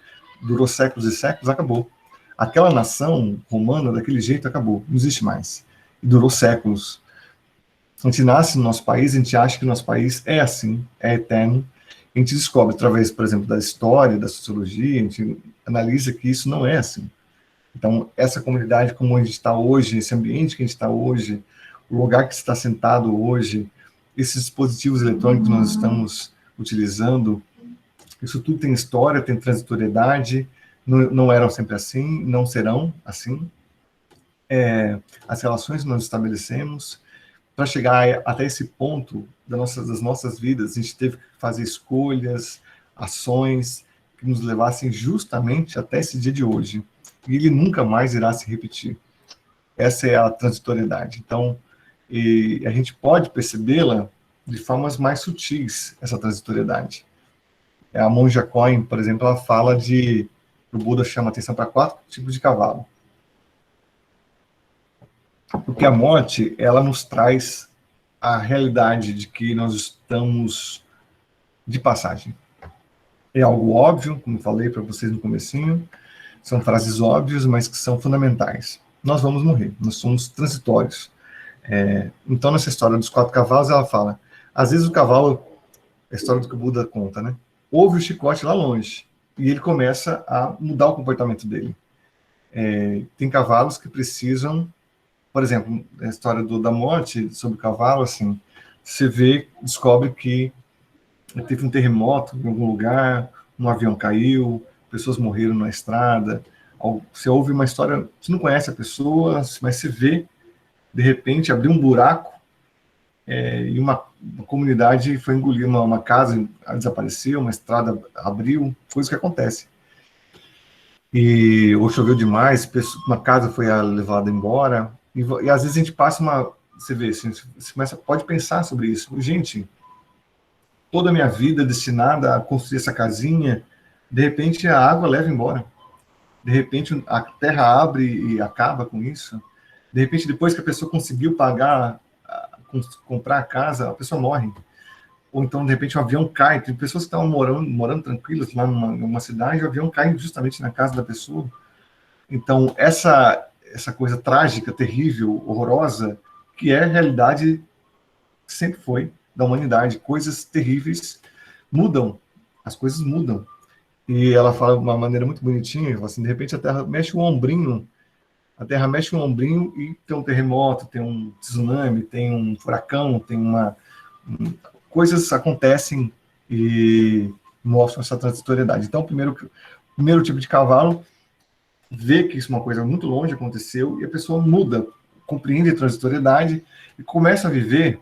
durou séculos e séculos, acabou. Aquela nação romana, daquele jeito, acabou, não existe mais. E durou séculos. A gente nasce no nosso país, a gente acha que o nosso país é assim, é eterno. A gente descobre, através, por exemplo, da história, da sociologia, a gente analisa que isso não é assim. Então, essa comunidade, como a gente está hoje, esse ambiente que a gente está hoje, o lugar que está sentado hoje, esses dispositivos eletrônicos que nós estamos utilizando, isso tudo tem história, tem transitoriedade, não eram sempre assim, não serão assim. As relações que nós estabelecemos, para chegar até esse ponto das nossas vidas, a gente teve que fazer escolhas, ações que nos levassem justamente até esse dia de hoje. E ele nunca mais irá se repetir. Essa é a transitoriedade. Então, a gente pode percebê-la de formas mais sutis, essa transitoriedade. A Monja Coen, por exemplo, ela fala o Buda chama atenção para 4 tipos de cavalo. Porque a morte, ela nos traz a realidade de que nós estamos de passagem. É algo óbvio, como falei para vocês no comecinho, são frases óbvias, mas que são fundamentais. Nós vamos morrer, nós somos transitórios. Então, nessa história dos 4 cavalos, ela fala, às vezes o cavalo, a história do que o Buda conta, né? Ouve o chicote lá longe, e ele começa a mudar o comportamento dele. Tem cavalos que precisam, por exemplo, a história da morte sobre o cavalo, assim, você descobre que teve um terremoto em algum lugar, um avião caiu, pessoas morreram na estrada, você ouve uma história, você não conhece a pessoa, mas você vê, de repente, abrir um buraco e uma comunidade foi engolir, uma casa desapareceu, uma estrada abriu, coisa que acontece. Ou choveu demais, uma casa foi levada embora, e às vezes a gente passa você vê, você pode pensar sobre isso. Gente, toda a minha vida destinada a construir essa casinha, de repente a água leva embora. De repente a terra abre e acaba com isso. De repente, depois que a pessoa conseguiu comprar a casa, a pessoa morre. Ou então, de repente, o avião cai. Tem pessoas que estavam morando tranquilas lá numa cidade, o avião cai justamente na casa da pessoa. Então, essa coisa trágica, terrível, horrorosa, que é a realidade que sempre foi da humanidade. Coisas terríveis mudam, as coisas mudam. E ela fala de uma maneira muito bonitinha, assim, de repente a Terra mexe um ombrinho, e tem um terremoto, tem um tsunami, tem um furacão, coisas acontecem e mostram essa transitoriedade. Então, primeiro tipo de cavalo vê que isso é uma coisa muito longe aconteceu e a pessoa muda, compreende a transitoriedade e começa a viver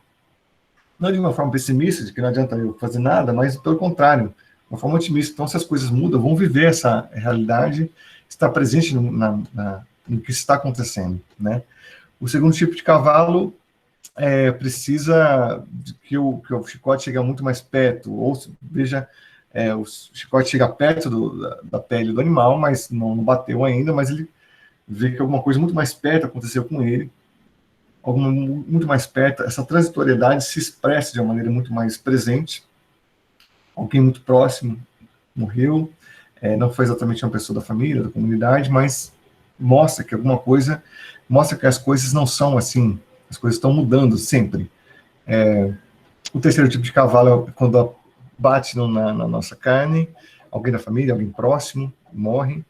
não de uma forma pessimista, de que não adianta eu fazer nada, mas pelo contrário, uma forma otimista. Então, se as coisas mudam, vão viver essa realidade, está presente no que está acontecendo, né? O segundo tipo de cavalo precisa de que o chicote chegue muito mais perto, ou veja, o chicote chega perto da pele do animal, mas não bateu ainda, mas ele vê que alguma coisa muito mais perto aconteceu com ele, alguma muito mais perto, essa transitoriedade se expressa de uma maneira muito mais presente, alguém muito próximo morreu, não foi exatamente uma pessoa da família, da comunidade, mas mostra que alguma coisa, mostra que as coisas não são assim, as coisas estão mudando sempre. O terceiro tipo de cavalo é quando bate na nossa carne, alguém da família, alguém próximo, morre.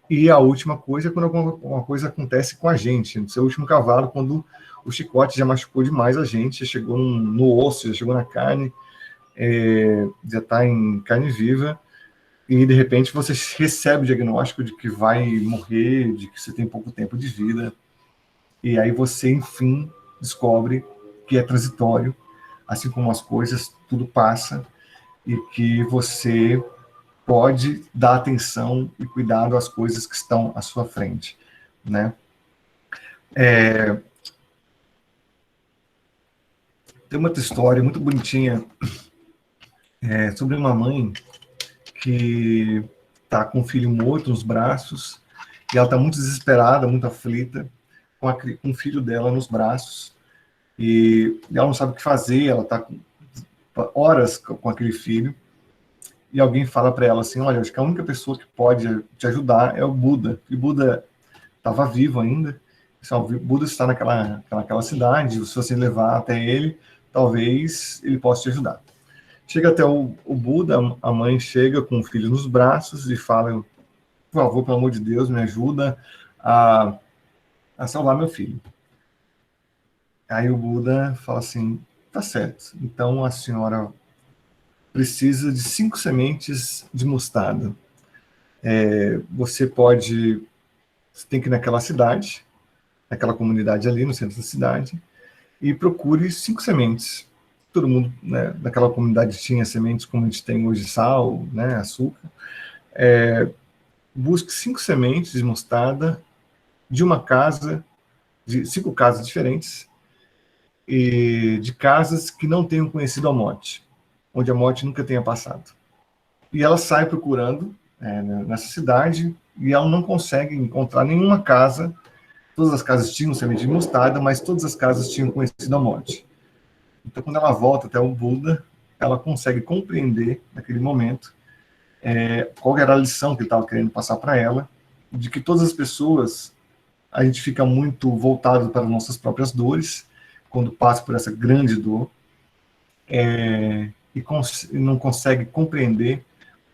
E a última coisa é quando alguma coisa acontece com a gente. No seu último cavalo, quando o chicote já machucou demais a gente, já chegou no osso, já chegou na carne, já está em carne viva, e de repente você recebe o diagnóstico de que vai morrer, de que você tem pouco tempo de vida, e aí você, enfim, descobre que é transitório, assim como as coisas, tudo passa, e que você pode dar atenção e cuidado às coisas que estão à sua frente, né? Tem uma outra história muito bonitinha sobre uma mãe que está com um filho morto nos braços e ela está muito desesperada, muito aflita com o filho dela nos braços e ela não sabe o que fazer, ela está horas com aquele filho e alguém fala para ela assim, olha, acho que a única pessoa que pode te ajudar é o Buda. E o Buda estava vivo ainda, o Buda está naquela cidade, se você levar até ele, talvez ele possa te ajudar. Chega até o Buda, a mãe chega com o filho nos braços e fala, por favor, pelo amor de Deus, me ajuda a salvar meu filho. Aí o Buda fala assim, tá certo, então a senhora precisa de 5 sementes de mostarda. Você tem que ir naquela cidade, naquela comunidade ali no centro da cidade, e procure 5 sementes. Todo mundo, né, naquela comunidade tinha sementes como a gente tem hoje, sal, né, açúcar. Busque 5 sementes de mostarda de uma casa, de 5 casas diferentes, e de casas que não tenham conhecido a morte, onde a morte nunca tenha passado. E ela sai procurando nessa cidade e ela não consegue encontrar nenhuma casa. Todas as casas tinham semente de mostarda, mas todas as casas tinham conhecido a morte. Então, quando ela volta até o Buda, ela consegue compreender, naquele momento, qual era a lição que ele estava querendo passar para ela, de que todas as pessoas, a gente fica muito voltado para as nossas próprias dores, quando passa por essa grande dor, e não consegue compreender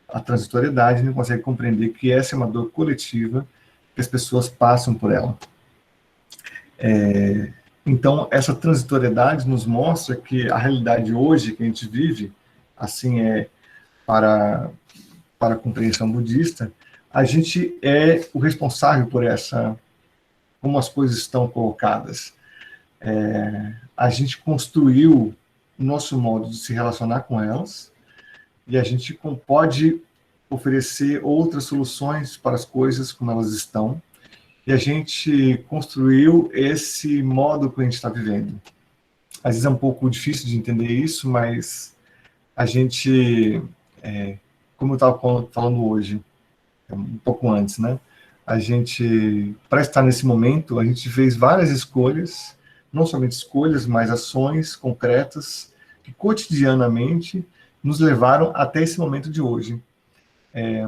a transitoriedade, não consegue compreender que essa é uma dor coletiva, que as pessoas passam por ela. Então, essa transitoriedade nos mostra que a realidade hoje que a gente vive, assim para a compreensão budista, a gente é o responsável por como as coisas estão colocadas. A gente construiu o nosso modo de se relacionar com elas e a gente pode oferecer outras soluções para as coisas como elas estão. E a gente construiu esse modo que a gente está vivendo. Às vezes é um pouco difícil de entender isso, mas a gente, como eu estava falando hoje, um pouco antes, né? A gente, para estar nesse momento, a gente fez várias escolhas, não somente escolhas, mas ações concretas que cotidianamente nos levaram até esse momento de hoje.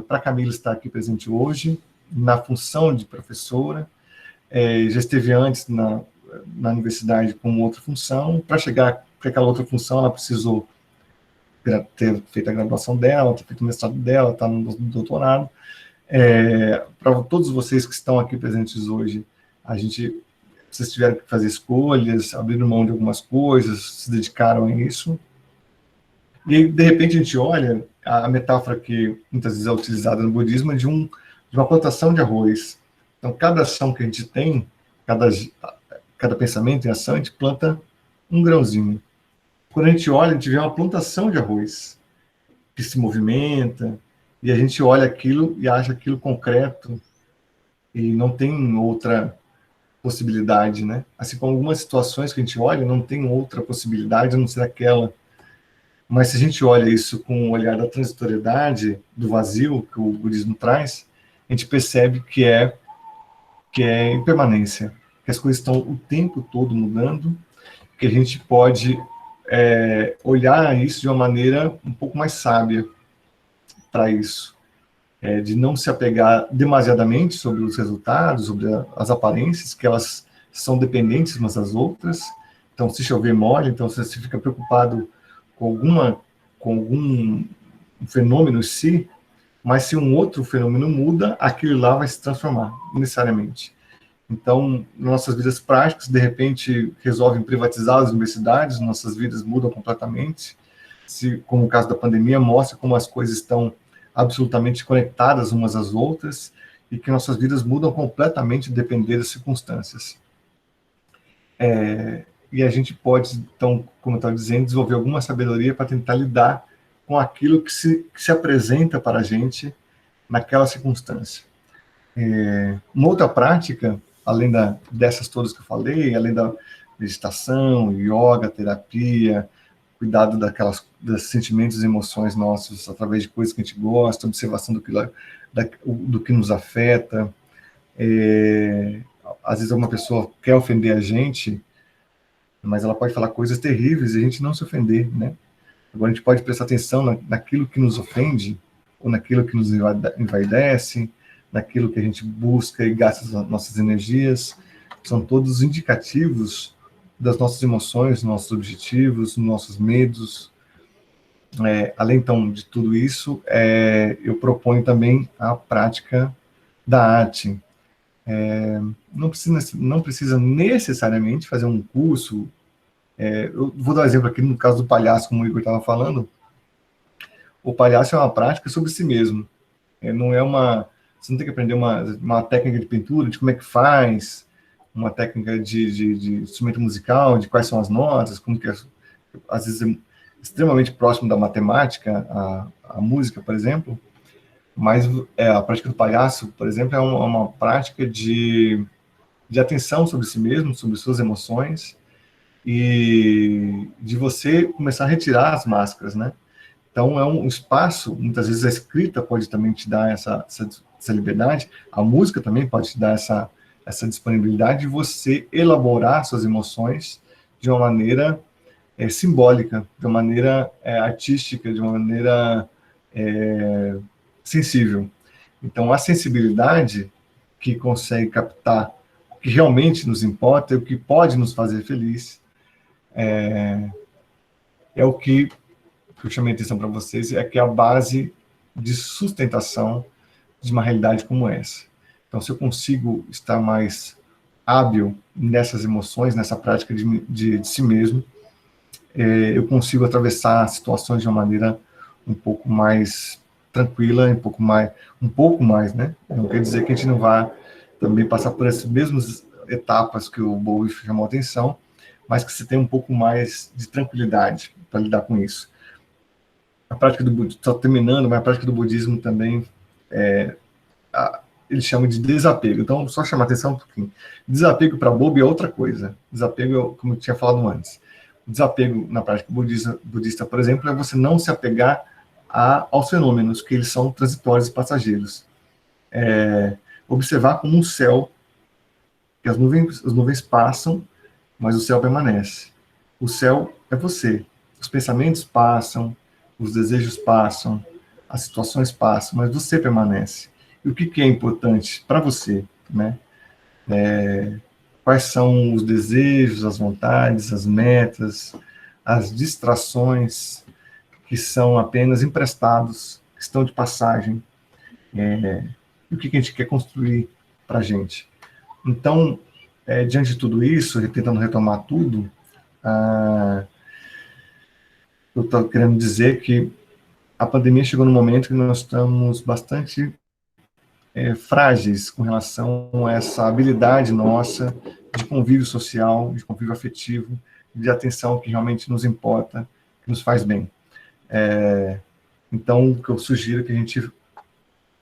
Para a Camila estar aqui presente hoje, na função de professora, já esteve antes na universidade com outra função, para chegar para aquela outra função ela precisou ter feito a graduação dela, ter feito o mestrado dela, está no doutorado. Para todos vocês que estão aqui presentes hoje, vocês tiveram que fazer escolhas, abriram mão de algumas coisas, se dedicaram a isso. E aí, de repente, a gente olha a metáfora que muitas vezes é utilizada no budismo de uma plantação de arroz. Então, cada ação que a gente tem, cada pensamento e ação, a gente planta um grãozinho. Quando a gente olha, a gente vê uma plantação de arroz que se movimenta, e a gente olha aquilo e acha aquilo concreto, e não tem outra possibilidade, né? Assim como algumas situações que a gente olha, não tem outra possibilidade a não ser aquela. Mas se a gente olha isso com o olhar da transitoriedade, do vazio que o budismo traz, a gente percebe que é impermanência, que as coisas estão o tempo todo mudando, que a gente pode olhar isso de uma maneira um pouco mais sábia para isso, de não se apegar demasiadamente sobre os resultados, sobre as aparências, que elas são dependentes umas das outras. Então, se chover molha, então se você fica preocupado com algum fenômeno em si, mas se um outro fenômeno muda, aquilo lá vai se transformar, necessariamente. Então, nossas vidas práticas, de repente, resolvem privatizar as universidades, nossas vidas mudam completamente. Como o caso da pandemia, mostra como as coisas estão absolutamente conectadas umas às outras e que nossas vidas mudam completamente dependendo das circunstâncias. E a gente pode, então, como eu estava dizendo, desenvolver alguma sabedoria para tentar lidar com aquilo que se apresenta para a gente naquela circunstância. Uma outra prática, além dessas todas que eu falei, além da meditação, yoga, terapia, cuidado dos sentimentos e emoções nossos através de coisas que a gente gosta, observação do que nos afeta. Às vezes uma pessoa quer ofender a gente, mas ela pode falar coisas terríveis e a gente não se ofender, né? Agora a gente pode prestar atenção naquilo que nos ofende, ou naquilo que nos envaidece, naquilo que a gente busca e gasta as nossas energias. São todos indicativos das nossas emoções, nossos objetivos, nossos medos. Além, então, de tudo isso, eu proponho também a prática da arte. Não precisa necessariamente fazer um curso. Eu vou dar um exemplo aqui no caso do palhaço, como o Igor estava falando. O palhaço é uma prática sobre si mesmo. Não é você não tem que aprender uma técnica de pintura, de como é que faz, uma técnica de instrumento musical, de quais são as notas, como que às vezes é extremamente próximo da matemática, a música, por exemplo. Mas a prática do palhaço, por exemplo, é uma prática de atenção sobre si mesmo, sobre suas emoções, e de você começar a retirar as máscaras, né? Então, é um espaço, muitas vezes a escrita pode também te dar essa liberdade, a música também pode te dar essa disponibilidade de você elaborar suas emoções de uma maneira simbólica, de uma maneira artística, de uma maneira sensível. Então, a sensibilidade que consegue captar o que realmente nos importa, o que pode nos fazer feliz, é o que eu chamei a atenção para vocês, é que é a base de sustentação de uma realidade como essa. Então, se eu consigo estar mais hábil nessas emoções, nessa prática de si mesmo, eu consigo atravessar situações de uma maneira um pouco mais tranquila, um pouco mais, né? Não quer dizer que a gente não vá também passar por essas mesmas etapas que o Bowie chamou a atenção, mas que você tem um pouco mais de tranquilidade para lidar com isso. A prática do budismo, só terminando, mas a prática do budismo também, eles chamam de desapego. Então, só chamar atenção um pouquinho. Desapego para Bob é outra coisa. Desapego, como eu tinha falado antes. O desapego na prática budista, por exemplo, é você não se apegar aos fenômenos, que eles são transitórios e passageiros. Observar como um céu, que as nuvens passam, mas o céu permanece. O céu é você. Os pensamentos passam, os desejos passam, as situações passam, mas você permanece. E o que é importante para você, né? Quais são os desejos, as vontades, as metas, as distrações que são apenas emprestados, que estão de passagem, e o que a gente quer construir para a gente. Então, diante de tudo isso, tentando retomar tudo, eu estou querendo dizer que a pandemia chegou no momento que nós estamos bastante frágeis com relação a essa habilidade nossa de convívio social, de convívio afetivo, de atenção que realmente nos importa, que nos faz bem. Então, o que eu sugiro é que a gente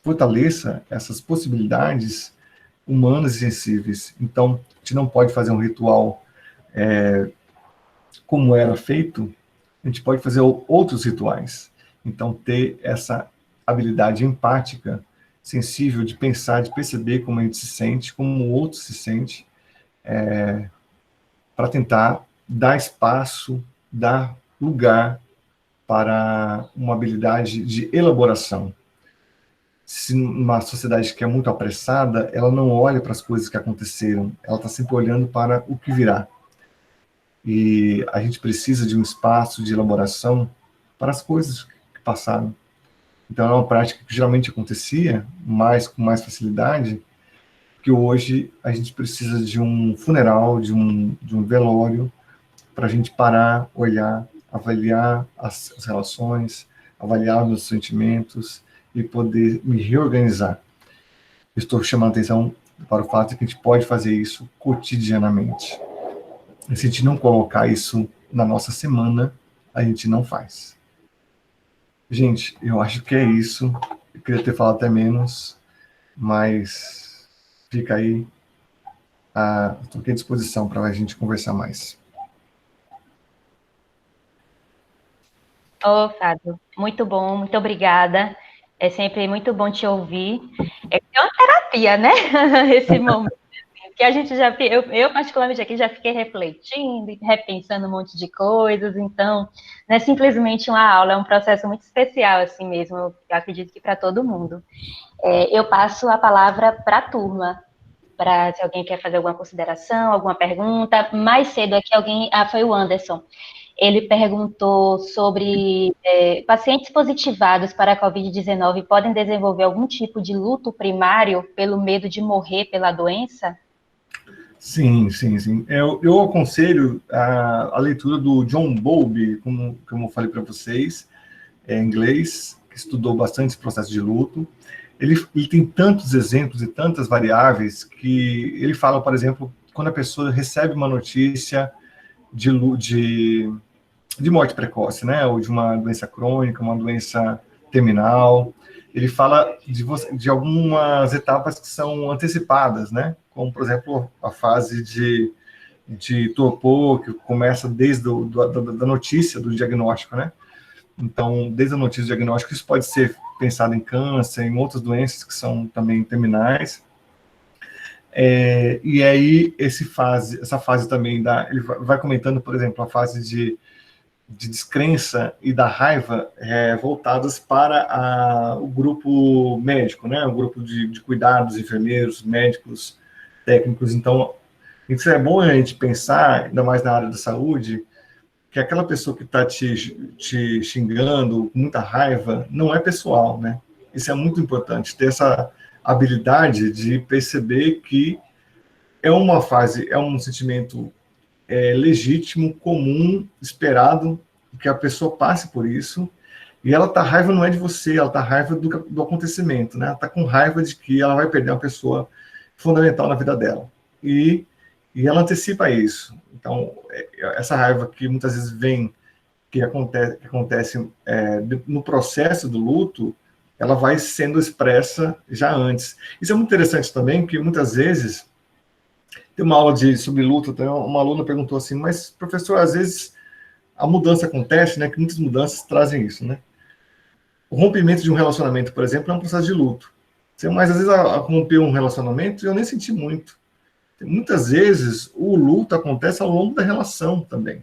fortaleça essas possibilidades humanas e sensíveis. Então, a gente não pode fazer um ritual como era feito, a gente pode fazer outros rituais. Então, ter essa habilidade empática, sensível, de pensar, de perceber como a gente se sente, como o outro se sente, para tentar dar espaço, dar lugar para uma habilidade de elaboração. Se uma sociedade que é muito apressada, ela não olha para as coisas que aconteceram, ela está sempre olhando para o que virá. E a gente precisa de um espaço de elaboração para as coisas que passaram. Então, é uma prática que geralmente acontecia com mais facilidade, que hoje a gente precisa de um funeral, de um velório, para a gente parar, olhar, avaliar as relações, avaliar os sentimentos e poder me reorganizar. Estou chamando a atenção para o fato de que a gente pode fazer isso cotidianamente. E se a gente não colocar isso na nossa semana, a gente não faz. Gente, eu acho que é isso. Eu queria ter falado até menos, mas fica aí. Estou aqui à disposição para a gente conversar mais. Fábio, muito bom, muito obrigada. É sempre muito bom te ouvir. É uma terapia, né? Esse momento. Que a gente já, eu particularmente aqui já fiquei refletindo, repensando um monte de coisas, então não é simplesmente uma aula, é um processo muito especial assim mesmo, eu acredito que para todo mundo. Eu passo a palavra para a turma, para se alguém quer fazer alguma consideração, alguma pergunta. Mais cedo aqui alguém, foi o Anderson, ele perguntou sobre pacientes positivados para a Covid-19 podem desenvolver algum tipo de luto primário pelo medo de morrer pela doença? Sim, sim, sim. Eu aconselho a leitura do John Bowlby, como eu falei para vocês, em inglês, que estudou bastante esse processo de luto. Ele tem tantos exemplos e tantas variáveis que ele fala, por exemplo, quando a pessoa recebe uma notícia de morte precoce, né, ou de uma doença crônica, uma doença terminal. Ele fala de algumas etapas que são antecipadas, né, como, por exemplo, a fase de torpor, que começa desde da notícia do diagnóstico, né? Então, desde a notícia do diagnóstico, isso pode ser pensado em câncer, em outras doenças que são também terminais. E aí, essa fase também ele vai comentando, por exemplo, a fase de descrença e da raiva voltadas para o grupo médico, né? O grupo de cuidados, enfermeiros, médicos, técnicos. Então, isso é bom a gente pensar, ainda mais na área da saúde, que aquela pessoa que está te xingando com muita raiva não é pessoal, né? Isso é muito importante, ter essa habilidade de perceber que é uma fase, é um sentimento legítimo, comum, esperado, que a pessoa passe por isso, e ela tá raiva não é de você, ela tá raiva do acontecimento, né? Ela tá com raiva de que ela vai perder uma pessoa fundamental na vida dela. E ela antecipa isso. Então, essa raiva que muitas vezes vem, que acontece no processo do luto, ela vai sendo expressa já antes. Isso é muito interessante também, que muitas vezes tem uma aula sobre luto, uma aluna perguntou assim, mas professor, às vezes a mudança acontece, né? Que muitas mudanças trazem isso, né? O rompimento de um relacionamento, por exemplo, é um processo de luto. Mas às vezes rompeu um relacionamento e eu nem senti muito. Muitas vezes o luto acontece ao longo da relação também.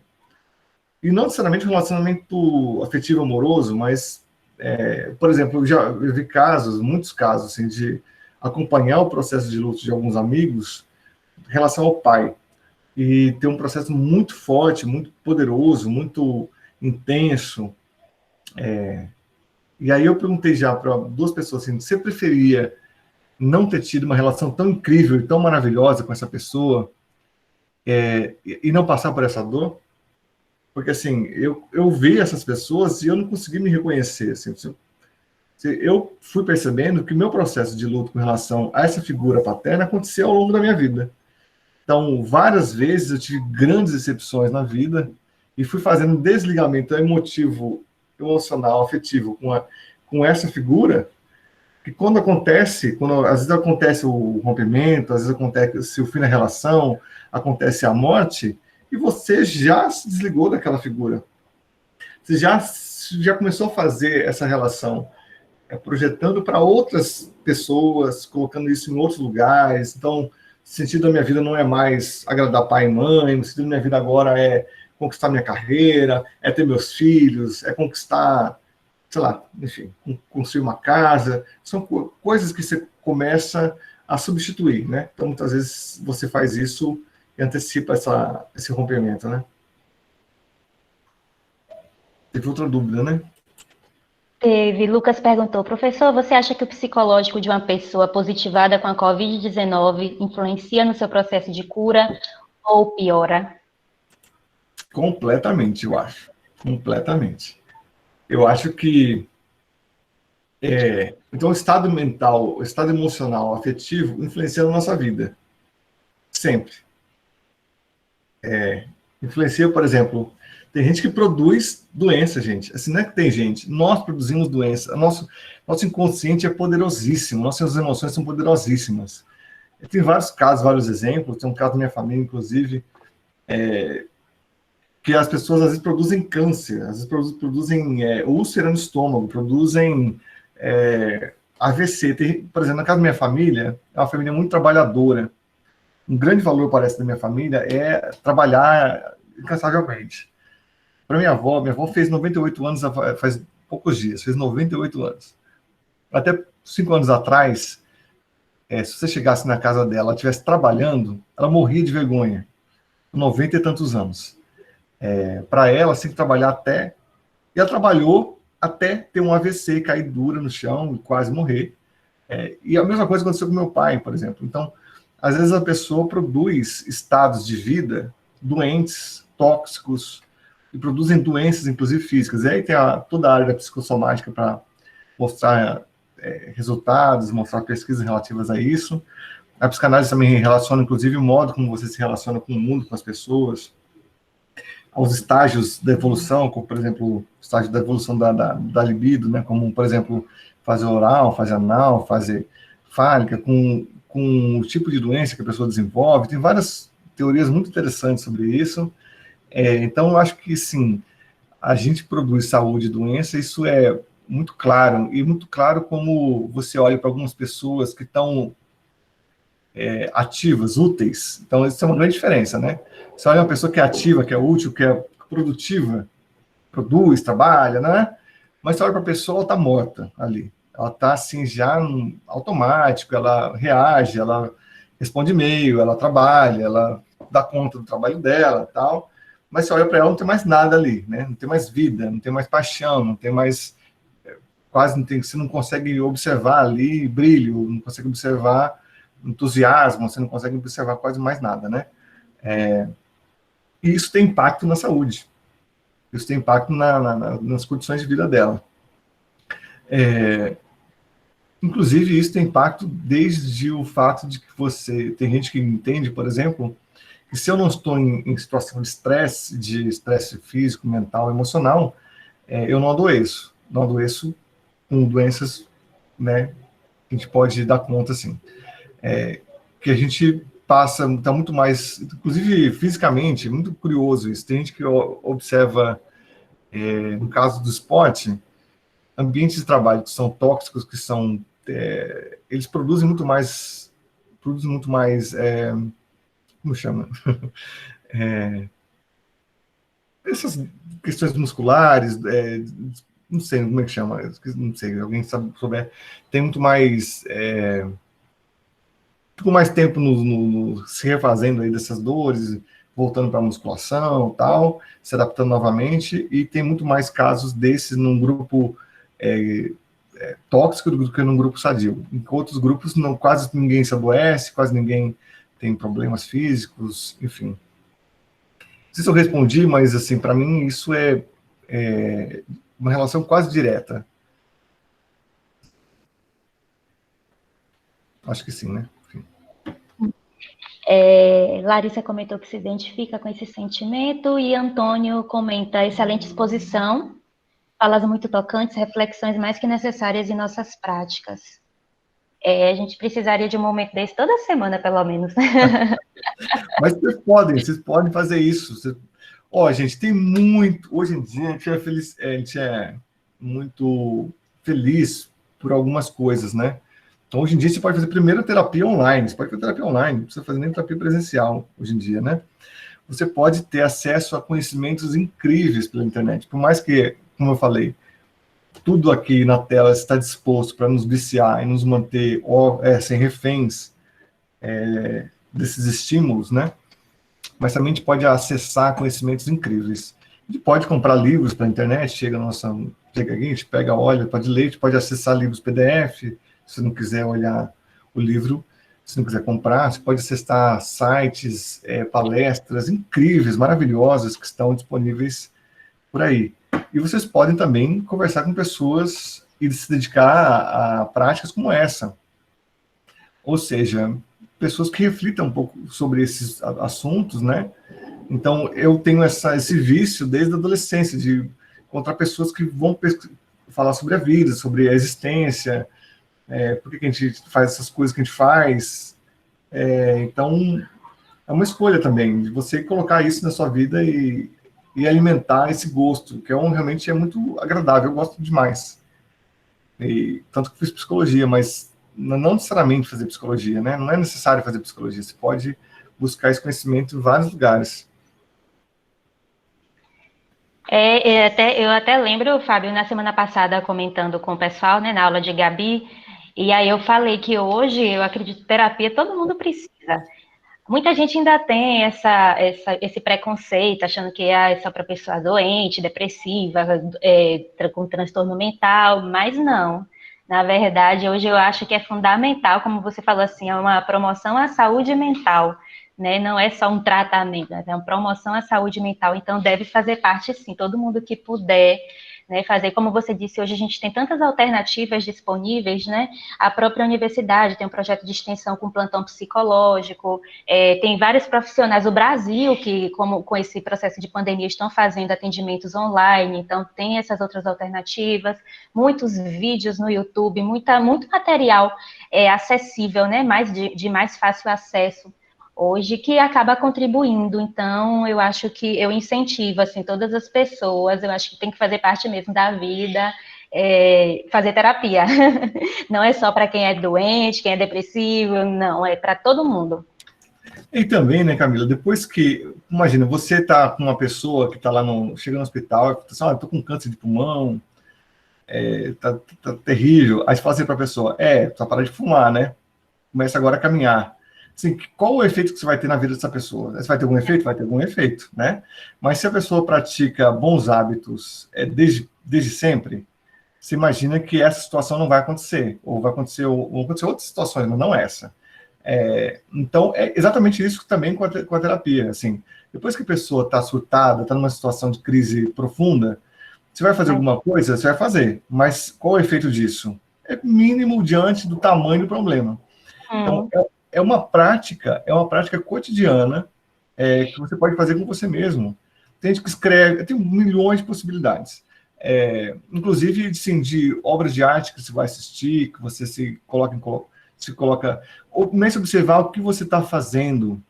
E não necessariamente um relacionamento afetivo amoroso, mas, por exemplo, eu vi muitos casos, assim, de acompanhar o processo de luto de alguns amigos em relação ao pai. E ter um processo muito forte, muito poderoso, muito intenso. E aí eu perguntei já para duas pessoas assim, você preferia não ter tido uma relação tão incrível e tão maravilhosa com essa pessoa e não passar por essa dor? Porque assim, eu vi essas pessoas e eu não consegui me reconhecer. Assim, eu fui percebendo que o meu processo de luto com relação a essa figura paterna aconteceu ao longo da minha vida. Então, várias vezes eu tive grandes decepções na vida e fui fazendo um desligamento emocional, afetivo com essa figura, que quando às vezes acontece o rompimento, às vezes acontece o fim da relação, acontece a morte, e você já se desligou daquela figura. Você já começou a fazer essa relação, projetando para outras pessoas, colocando isso em outros lugares. Então, o sentido da minha vida não é mais agradar pai e mãe, o sentido da minha vida agora é conquistar minha carreira, é ter meus filhos, é conquistar, sei lá, enfim, construir uma casa. São coisas que você começa a substituir, né? Então, muitas vezes você faz isso e antecipa esse rompimento, né? Teve outra dúvida, né? Teve. Lucas perguntou, professor, você acha que o psicológico de uma pessoa positivada com a Covid-19 influencia no seu processo de cura ou piora? Completamente, eu acho. Completamente. Eu acho que então o estado mental, o estado emocional, afetivo influencia na nossa vida. Sempre. Influencia, por exemplo, tem gente que produz doença, gente. Assim, não é que tem gente. Nós produzimos doença. Nosso inconsciente é poderosíssimo. Nossas emoções são poderosíssimas. Tem vários casos, vários exemplos. Tem um caso da minha família, inclusive, que as pessoas às vezes produzem câncer, às vezes produzem úlcera no estômago, produzem AVC. Por exemplo, na casa da minha família, é uma família muito trabalhadora. Um grande valor, parece, da minha família é trabalhar incansavelmente. Para minha avó fez 98 anos faz poucos dias, fez 98 anos. Até 5 anos atrás, se você chegasse na casa dela, ela estivesse trabalhando, ela morria de vergonha, com 90 e tantos anos. Para ela, você tem que trabalhar até... E ela trabalhou até ter um AVC, cair dura no chão e quase morrer. E a mesma coisa aconteceu com meu pai, por exemplo. Então, às vezes a pessoa produz estados de vida doentes, tóxicos, e produzem doenças, inclusive físicas. E aí tem toda a área da psicossomática para mostrar resultados, mostrar pesquisas relativas a isso. A psicanálise também relaciona, inclusive, o modo como você se relaciona com o mundo, com as pessoas, aos estágios da evolução, como, por exemplo, o estágio da evolução da libido, né? Como, por exemplo, fase oral, fase anal, fase fálica, com o tipo de doença que a pessoa desenvolve. Tem várias teorias muito interessantes sobre isso. Então, eu acho que, sim, a gente produz saúde e doença, isso é muito claro, e muito claro como você olha para algumas pessoas que estão ativas, úteis. Então, isso é uma grande diferença, né? Você olha uma pessoa que é ativa, que é útil, que é produtiva, produz, trabalha, né? Mas você olha para a pessoa, ela está morta ali. Ela está, assim, já no automático, ela reage, ela responde e-mail, ela trabalha, ela dá conta do trabalho dela, tal. Mas você olha para ela, não tem mais nada ali, né? Não tem mais vida, não tem mais paixão, não tem mais... Quase não tem... Você não consegue observar ali brilho, não consegue observar entusiasmo, você não consegue observar quase mais nada, né? E isso tem impacto na saúde. Isso tem impacto nas condições de vida dela. Inclusive, isso tem impacto desde o fato de que você... Tem gente que entende, por exemplo, que se eu não estou em situação de estresse físico, mental, emocional, eu não adoeço. Não adoeço com doenças, né, que a gente pode dar conta, assim. Que a gente passa, está muito mais, inclusive fisicamente, muito curioso isso. Tem gente que observa, no caso do esporte, ambientes de trabalho que são tóxicos, que são, eles produzem muito mais, como chama? Essas questões musculares, não sei como é que chama, não sei, alguém sabe souber, tem muito mais... Ficou mais tempo se refazendo aí dessas dores, voltando para a musculação, tal, se adaptando novamente, e tem muito mais casos desses num grupo tóxico do que num grupo sadio. Em outros grupos, quase ninguém se adoece, quase ninguém tem problemas físicos, enfim. Não sei se eu respondi, mas, assim, para mim, isso é uma relação quase direta. Acho que sim, né? Larissa comentou que se identifica com esse sentimento e Antônio comenta excelente exposição, falas muito tocantes, reflexões mais que necessárias em nossas práticas. A gente precisaria de um momento desse toda semana, pelo menos. Mas vocês podem fazer isso. Ó, gente, tem muito. Hoje em dia, a gente é muito feliz por algumas coisas, né? Então, hoje em dia, você pode fazer primeiro terapia online. Você pode fazer terapia online, não precisa fazer nem terapia presencial, hoje em dia, né? Você pode ter acesso a conhecimentos incríveis pela internet. Por mais que, como eu falei, tudo aqui na tela está disposto para nos viciar e nos manter sem reféns desses estímulos, né? Mas também a gente pode acessar conhecimentos incríveis. A gente pode comprar livros pela internet, chega aqui, a gente pega, olha, pode ler, a gente pode acessar livros PDF, se não quiser olhar o livro, se não quiser comprar, você pode acessar sites, palestras incríveis, maravilhosas, que estão disponíveis por aí. E vocês podem também conversar com pessoas e se dedicar a práticas como essa. Ou seja, pessoas que reflitam um pouco sobre esses assuntos, né? Então, eu tenho esse vício desde a adolescência, de encontrar pessoas que vão falar sobre a vida, sobre a existência, por que a gente faz essas coisas que a gente faz. Então, é uma escolha também, de você colocar isso na sua vida e alimentar esse gosto, que realmente é muito agradável, eu gosto demais. Tanto que fiz psicologia, mas não necessariamente fazer psicologia, né? Não é necessário fazer psicologia, você pode buscar esse conhecimento em vários lugares. Eu até lembro, Fábio, na semana passada, comentando com o pessoal, né, na aula de Gabi, e aí eu falei que hoje, eu acredito que terapia todo mundo precisa. Muita gente ainda tem esse preconceito, achando que é só para pessoa doente, depressiva, com transtorno mental, mas não. Na verdade, hoje eu acho que é fundamental, como você falou assim, é uma promoção à saúde mental, né? Não é só um tratamento, é uma promoção à saúde mental, então deve fazer parte, sim, todo mundo que puder, né, fazer, como você disse, hoje a gente tem tantas alternativas disponíveis, né? A própria universidade tem um projeto de extensão com plantão psicológico, tem vários profissionais do Brasil que, como com esse processo de pandemia, estão fazendo atendimentos online, então tem essas outras alternativas, muitos vídeos no YouTube, muito material acessível, né? De mais fácil acesso hoje, que acaba contribuindo. Então, eu acho que eu incentivo assim todas as pessoas, eu acho que tem que fazer parte mesmo da vida, fazer terapia. Não é só para quem é doente, quem é depressivo, não, é para todo mundo. E também, né, Camila, depois que, imagina, você tá com uma pessoa que tá lá, chega no hospital, e fala assim, tô com câncer de pulmão, tá terrível, aí você fala assim pra pessoa, precisa parar de fumar, né? Começa agora a caminhar. Assim, qual o efeito que você vai ter na vida dessa pessoa? Você vai ter algum efeito? Vai ter algum efeito, né? Mas se a pessoa pratica bons hábitos desde sempre, você imagina que essa situação não vai acontecer, ou vão acontecer outras situações, mas não essa. Então, é exatamente isso também com a terapia. Assim, depois que a pessoa está surtada, está numa situação de crise profunda, você vai fazer alguma coisa? Você vai fazer. Mas qual é o efeito disso? É mínimo diante do tamanho do problema. Então, é uma prática cotidiana que você pode fazer com você mesmo. Tem gente que escreve, tem milhões de possibilidades. Inclusive, assim, de obras de arte que você vai assistir, que você se coloca, ou comece a observar o que você está fazendo,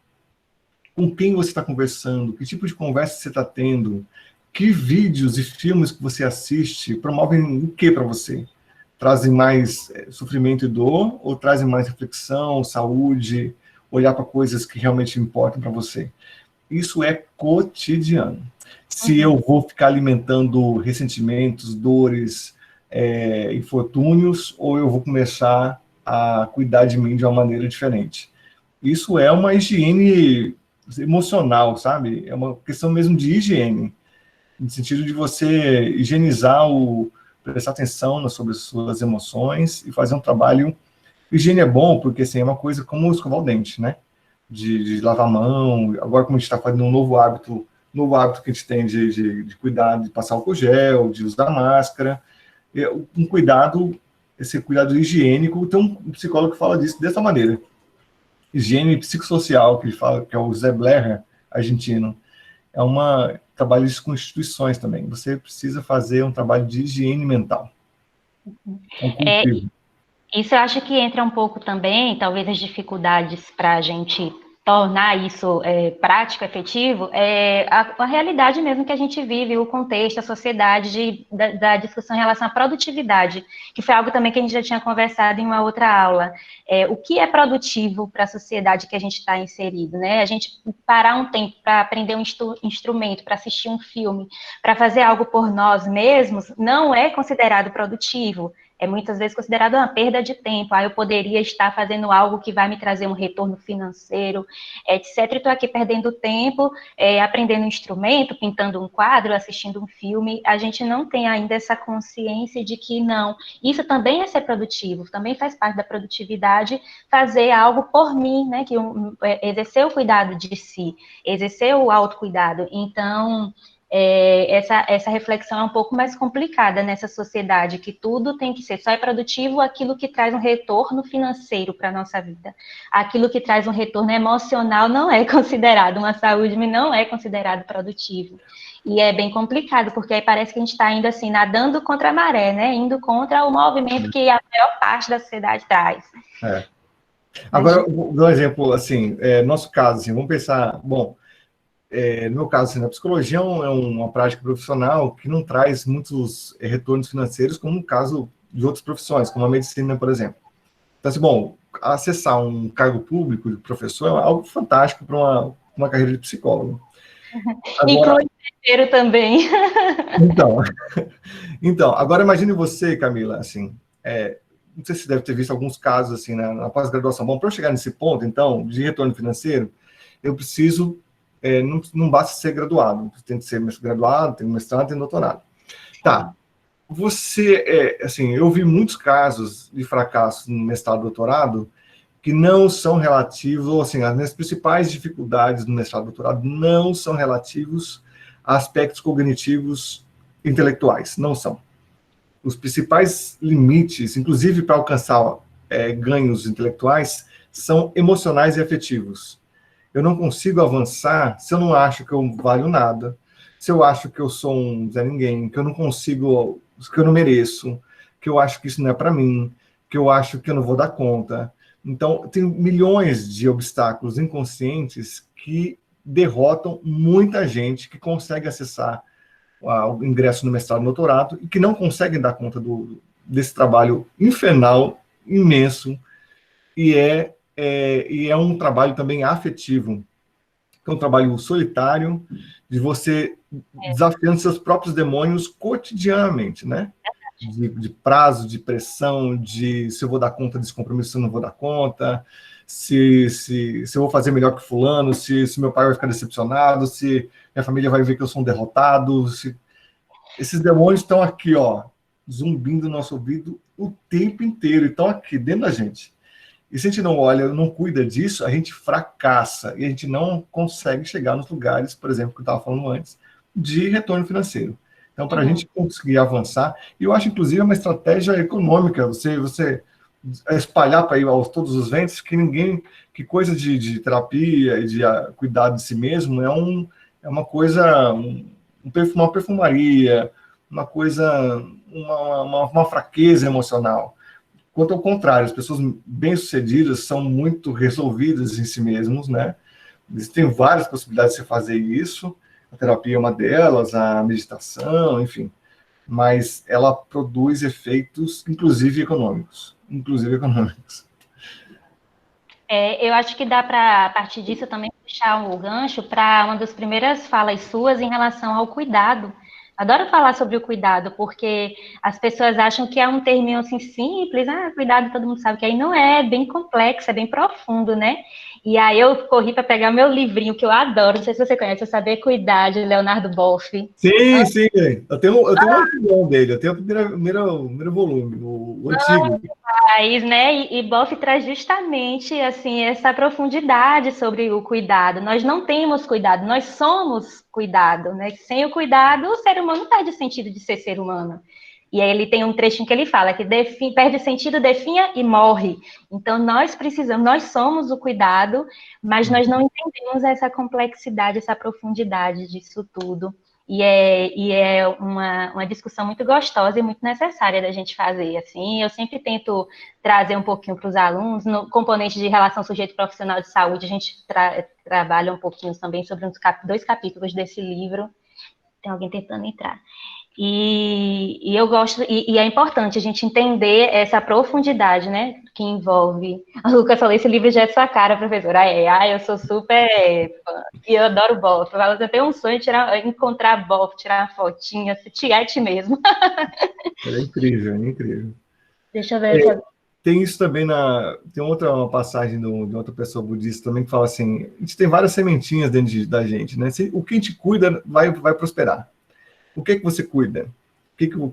com quem você está conversando, que tipo de conversa você está tendo, que vídeos e filmes que você assiste promovem o que para você? Trazem mais sofrimento e dor, ou trazem mais reflexão, saúde, olhar para coisas que realmente importam para você? Isso é cotidiano. Se eu vou ficar alimentando ressentimentos, dores, infortúnios, ou eu vou começar a cuidar de mim de uma maneira diferente. Isso é uma higiene emocional, sabe? É uma questão mesmo de higiene, no sentido de você higienizar prestar atenção sobre as suas emoções e fazer um trabalho. Higiene é bom porque assim, é uma coisa como escovar o dente, né? De lavar a mão. Agora, como a gente está fazendo um novo hábito que a gente tem de cuidar, de passar álcool gel, de usar máscara, esse cuidado higiênico. Tem um psicólogo que fala disso dessa maneira. Higiene psicossocial, que ele fala, que é o Zé Blecher, argentino. É um trabalho com instituições também. Você precisa fazer um trabalho de higiene mental. É um cultivo. Isso eu acho que entra um pouco também, talvez as dificuldades para a gente tornar isso prático, efetivo, a realidade mesmo que a gente vive, o contexto, a sociedade da discussão em relação à produtividade, que foi algo também que a gente já tinha conversado em uma outra aula. O que é produtivo para a sociedade que a gente está inserido, né? A gente parar um tempo para aprender um instrumento, para assistir um filme, para fazer algo por nós mesmos, não é considerado produtivo. É muitas vezes considerado uma perda de tempo. Eu poderia estar fazendo algo que vai me trazer um retorno financeiro, etc. E estou aqui perdendo tempo, aprendendo um instrumento, pintando um quadro, assistindo um filme. A gente não tem ainda essa consciência de que não. Isso também é ser produtivo, também faz parte da produtividade fazer algo por mim, né? Exercer o cuidado de si, exercer o autocuidado. Então, essa reflexão é um pouco mais complicada nessa sociedade, que tudo tem que ser, só é produtivo aquilo que traz um retorno financeiro para a nossa vida. Aquilo que traz um retorno emocional não é considerado, uma saúde não é considerado produtivo. E é bem complicado, porque aí parece que a gente está indo assim, nadando contra a maré, né? Indo contra o movimento que a maior parte da sociedade traz. É. Agora, vou dar um exemplo, assim, nosso caso, assim, vamos pensar, bom, no meu caso, assim, a psicologia é uma prática profissional que não traz muitos retornos financeiros, como no caso de outras profissões, como a medicina, por exemplo. Então, assim, bom, acessar um cargo público de professor é algo fantástico para uma carreira de psicólogo. Agora, Inclui o terceiro também. então, agora imagine você, Camila, assim, não sei se você deve ter visto alguns casos assim na pós-graduação. Bom, para eu chegar nesse ponto, então, de retorno financeiro, eu preciso, não basta ser graduado, tem que ser graduado, tem mestrado, tem doutorado. Tá, você, assim, eu vi muitos casos de fracasso no mestrado e doutorado que não são relativos, ou assim, as minhas principais dificuldades no mestrado e doutorado não são relativos a aspectos cognitivos intelectuais, não são. Os principais limites, inclusive para alcançar ganhos intelectuais, são emocionais e afetivos. Eu não consigo avançar se eu não acho que eu valho nada, se eu acho que eu sou um Zé Ninguém, que eu não consigo, que eu não mereço, que eu acho que isso não é para mim, que eu acho que eu não vou dar conta. Então, tem milhões de obstáculos inconscientes que derrotam muita gente que consegue acessar o ingresso no mestrado e no doutorado e que não conseguem dar conta desse trabalho infernal, imenso, e é um trabalho também afetivo, é um trabalho solitário, de você desafiando seus próprios demônios cotidianamente, né? De prazo, de pressão, de se eu vou dar conta desse compromisso, se eu não vou dar conta, se eu vou fazer melhor que fulano, se meu pai vai ficar decepcionado, se minha família vai ver que eu sou um derrotado, esses demônios estão aqui, ó, zumbindo no nosso ouvido o tempo inteiro, estão aqui dentro da gente. E se a gente não olha, não cuida disso, a gente fracassa e a gente não consegue chegar nos lugares, por exemplo, que eu estava falando antes, de retorno financeiro. Então, para a gente conseguir avançar, e eu acho, inclusive, uma estratégia econômica, você espalhar para ir aos todos os ventos, que coisa de terapia e de cuidado de si mesmo é uma coisa, uma perfumaria, uma coisa, uma fraqueza emocional. Quanto ao contrário, as pessoas bem-sucedidas são muito resolvidas em si mesmos, né? Existem várias possibilidades de você fazer isso, a terapia é uma delas, a meditação, enfim, mas ela produz efeitos, inclusive econômicos. Eu acho que dá para, a partir disso, também puxar o gancho para uma das primeiras falas suas em relação ao cuidado. Adoro falar sobre o cuidado, porque as pessoas acham que é um termo assim simples, cuidado todo mundo sabe que aí não é, bem complexo, é bem profundo, né? E aí eu corri para pegar meu livrinho, que eu adoro, não sei se você conhece, o Saber Cuidar, de Leonardo Boff. Sim, sim, eu tenho um antigão dele, eu tenho o primeiro volume, o antigo. País, né? E Boff traz justamente assim essa profundidade sobre o cuidado. Nós não temos cuidado, nós somos cuidado, né? Sem o cuidado, o ser humano perde o sentido de ser ser humano. E aí ele tem um trechinho que ele fala que perde o sentido, definha e morre. Então nós precisamos, nós somos o cuidado, mas nós não entendemos essa complexidade, essa profundidade disso tudo. e é uma discussão muito gostosa e muito necessária da gente fazer, assim. Eu sempre tento trazer um pouquinho para os alunos, no componente de relação sujeito profissional de saúde, a gente trabalha um pouquinho também sobre dois capítulos desse livro. Tem alguém tentando entrar. E eu gosto, e é importante a gente entender essa profundidade, né, que envolve. A Lucas falou, esse livro já é sua cara, professora. Eu sou super fã, e eu adoro bofe. Eu tenho um sonho de encontrar bofe, tirar uma fotinha, se tiete mesmo. É incrível, é incrível. Deixa eu ver essa. Tem isso também tem outra uma passagem de outra pessoa budista também que fala assim: a gente tem várias sementinhas dentro da gente, né? O que a gente cuida vai prosperar. O que você cuida?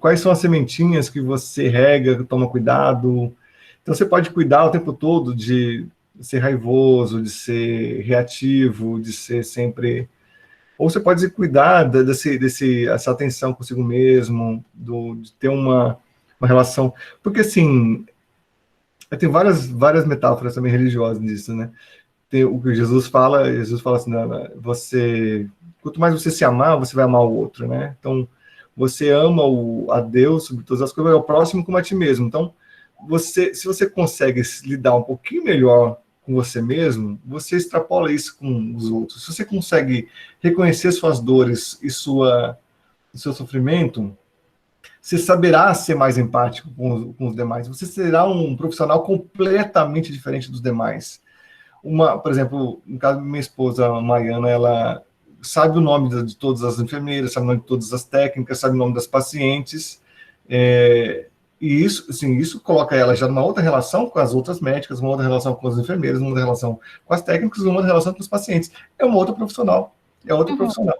Quais são as sementinhas que você rega, toma cuidado? Então você pode cuidar o tempo todo de ser raivoso, de ser reativo, de ser sempre. Ou você pode cuidar essa atenção consigo mesmo, de ter uma relação. Porque assim, tem várias metáforas também religiosas nisso, né? Tem o que Jesus fala assim, quanto mais você se amar, você vai amar o outro, né? Então, você ama a Deus sobre todas as coisas, é o próximo como a ti mesmo. Então, se você consegue lidar um pouquinho melhor com você mesmo, você extrapola isso com os outros. Se você consegue reconhecer suas dores e seu sofrimento, você saberá ser mais empático com os demais. Você será um profissional completamente diferente dos demais. Por exemplo, no caso da minha esposa, a Maiana, ela sabe o nome de todas as enfermeiras, sabe o nome de todas as técnicas, sabe o nome das pacientes, e isso, assim, isso coloca ela já numa outra relação com as outras médicas, uma outra relação com as enfermeiras, uma outra relação com as técnicas, uma outra relação com os pacientes. É uma outra profissional, é outro profissional.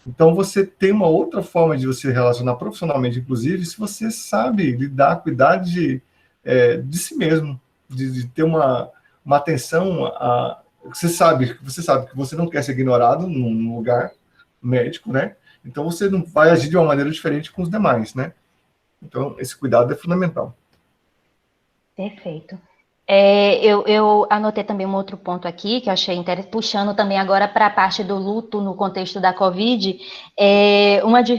Então, você tem uma outra forma de você relacionar profissionalmente, inclusive, se você sabe cuidar de si mesmo, de ter uma atenção você sabe que você não quer ser ignorado num lugar médico, né? Então, você não vai agir de uma maneira diferente com os demais, né? Então, esse cuidado é fundamental. Perfeito. Eu anotei também um outro ponto aqui que eu achei interessante, puxando também agora para a parte do luto no contexto da Covid,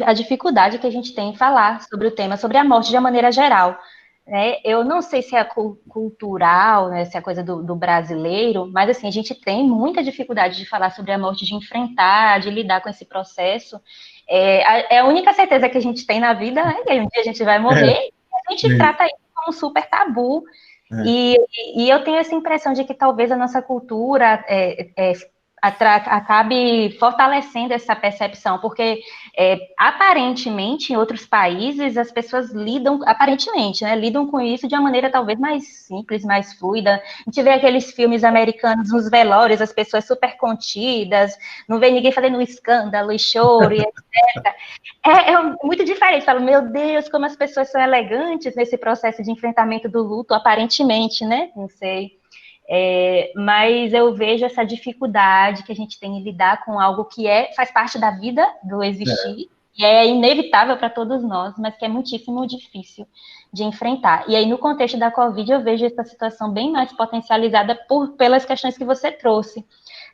a dificuldade que a gente tem em falar sobre o tema, sobre a morte de uma maneira geral. Né? Eu não sei se é cultural, né, se é coisa do brasileiro, mas assim, a gente tem muita dificuldade de falar sobre a morte, de enfrentar, de lidar com esse processo. A única certeza que a gente tem na vida é que um dia a gente vai morrer, e a gente trata isso como um super tabu. E eu tenho essa impressão de que talvez a nossa cultura acabe fortalecendo essa percepção, porque aparentemente em outros países as pessoas aparentemente, né, lidam com isso de uma maneira talvez mais simples, mais fluida. A gente vê aqueles filmes americanos nos velórios, as pessoas super contidas, não vê ninguém fazendo escândalo e choro, e etc. É muito diferente. Falo, meu Deus, como as pessoas são elegantes nesse processo de enfrentamento do luto, aparentemente, né? Não sei. Mas eu vejo essa dificuldade que a gente tem em lidar com algo que faz parte da vida, do existir, e é inevitável para todos nós, mas que é muitíssimo difícil de enfrentar. E aí, no contexto da Covid, eu vejo essa situação bem mais potencializada pelas questões que você trouxe,